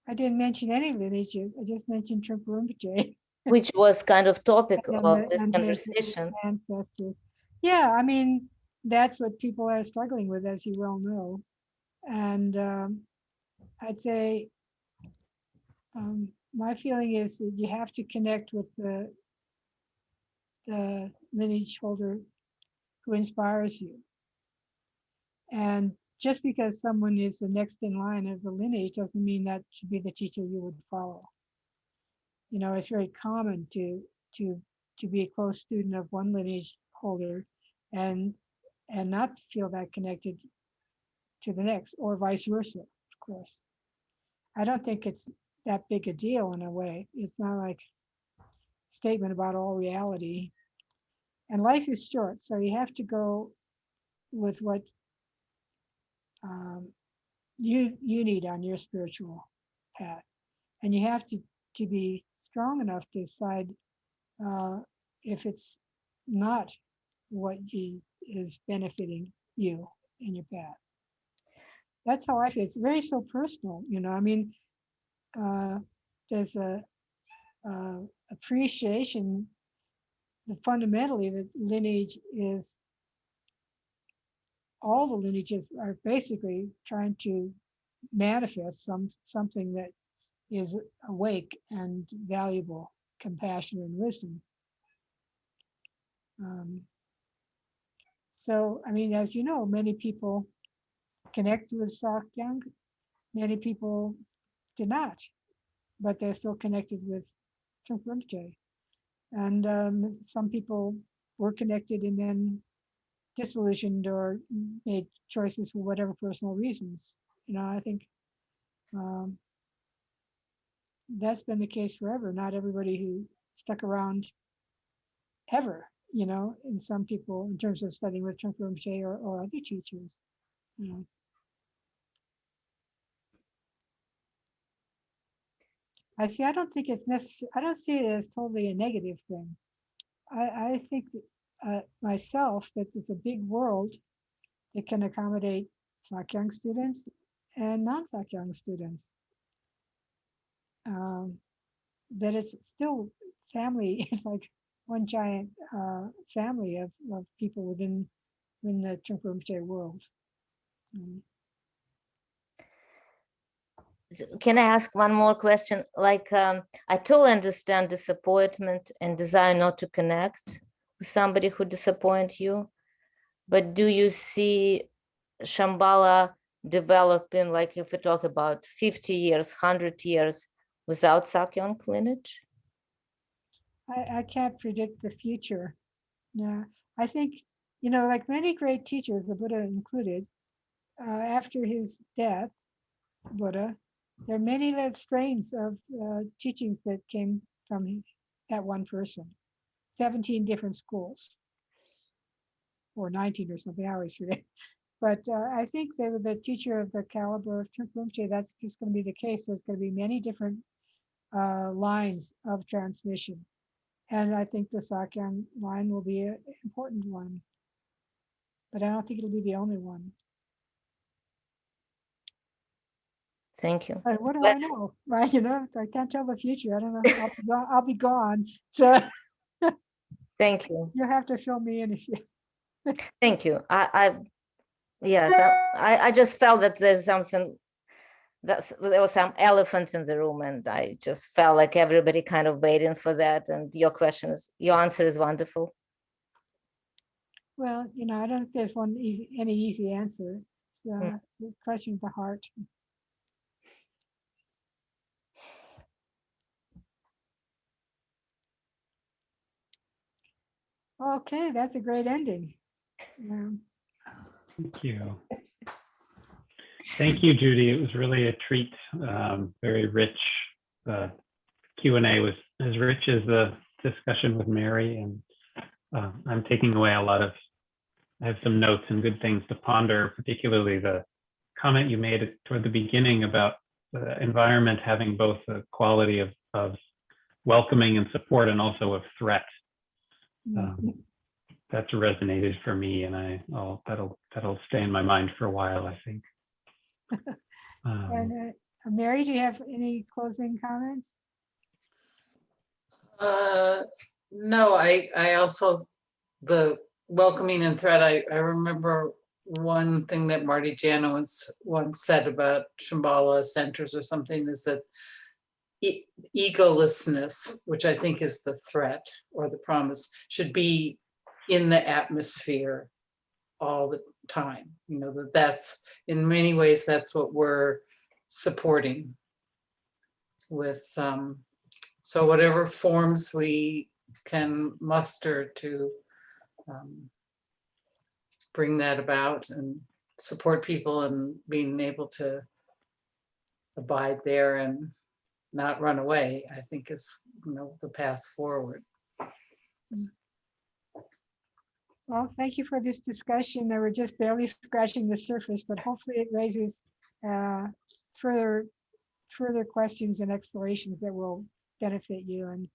I didn't mention any lineages. I just mentioned Trungpa Rinpoche which was kind of topic and, of this and his conversation. ancestors. Yeah, I mean, that's what people are struggling with, as you well know. And I'd say my feeling is that you have to connect with the lineage holder who inspires you. And just because someone is the next in line of the lineage doesn't mean that should be the teacher you would follow. You know, it's very common to be a close student of one lineage holder and not feel that connected to the next, or vice versa, of course. I don't think it's that big a deal in a way. It's not like a statement about all reality. And life is short, so you have to go with what you need on your spiritual path. And you have to be strong enough to decide if it's not what is benefiting you in your path. That's how I feel. It's very so personal, you know. I mean, there's a appreciation that fundamentally the lineage is, all the lineages are basically trying to manifest something that is awake and valuable, compassion and wisdom. So, I mean, as you know, many people connect with Sakyang, many people do not, but they're still connected with Trungpa Rinpoche. And some people were connected and then disillusioned or made choices for whatever personal reasons. You know, I think that's been the case forever. Not everybody who stuck around ever, you know, and some people in terms of studying with Trungpa Rinpoche or other teachers, you know. I don't think it's necessary. I don't see it as totally a negative thing. I think myself that it's a big world that can accommodate Sakyang students and non-Sakyang students. That it's still family, it's like one giant family of people within the Trungpa Rinpoche world. Can I ask one more question? Like, I totally understand disappointment and desire not to connect with somebody who disappoints you, but do you see Shambhala developing, like if we talk about 50 years, 100 years without Sakyong lineage? I can't predict the future. Yeah, I think, you know, like many great teachers, the Buddha included, after his death, Buddha, there are many strains of teachings that came from that one person, 17 different schools, or 19 or something, I always forget. But I think they were the teacher of the caliber of Trungpa Rinpoche. That's just going to be the case. There's going to be many different lines of transmission. And I think the Sakyang line will be an important one. But I don't think it'll be the only one. Thank you. But what do I know? Right? You know, I can't tell the future. I don't know. I'll be gone. So Thank you. you'll have to fill me in if you. Thank you. Yes, I just felt that there's something there was some elephant in the room, and I just felt like everybody kind of waiting for that. And your answer is wonderful. Well, you know, I don't think there's any easy answer. It's a question of the heart. Okay, that's a great ending. Thank you. Thank you, Judy. It was really a treat. Very rich. The Q&A was as rich as the discussion with Mary, and I'm taking away a lot of, I have some notes and good things to ponder, particularly the comment you made toward the beginning about the environment having both a quality of welcoming and support and also of threat. That's resonated for me, and that'll stay in my mind for a while, I think. And Mary, do you have any closing comments? No, I also, the welcoming and threat, I remember one thing that Marty Jano once said about Shambhala centers or something, is that egolessness, which I think is the threat or the promise, should be in the atmosphere all the time. You know, that's in many ways, that's what we're supporting with, so whatever forms we can muster to bring that about and support people and being able to abide there and not run away, I think is, you know, the path forward. Well, thank you for this discussion. We're just barely scratching the surface, but hopefully it raises further questions and explorations that will benefit you and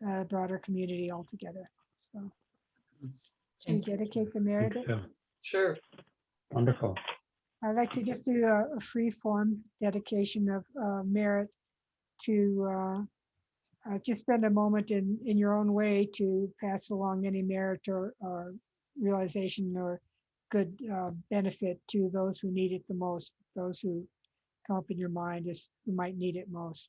the broader community altogether. So, should we dedicate the merit? So. Sure. Wonderful. I'd like to just do a free form dedication of merit to just spend a moment in your own way to pass along any merit or realization or good benefit to those who need it the most, those who come up in your mind as who might need it most.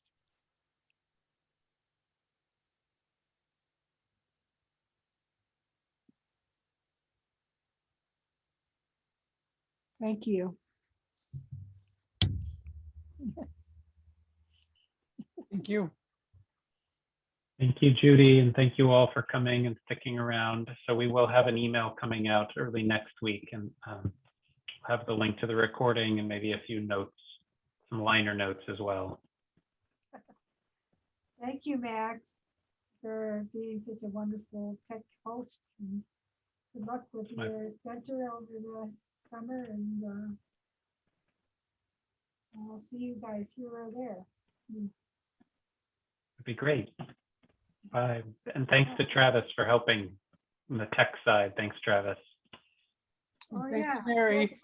Thank you. Thank you. Thank you, Judy, and thank you all for coming and sticking around. So we will have an email coming out early next week, and have the link to the recording and maybe a few notes, some liner notes as well. Thank you, Max, for being such a wonderful tech host. And good luck with your center over the summer, and I'll see you guys here or there. It'd be great. Bye. And thanks to Travis for helping on the tech side. Thanks, Travis. Oh, Thanks, yeah. Mary.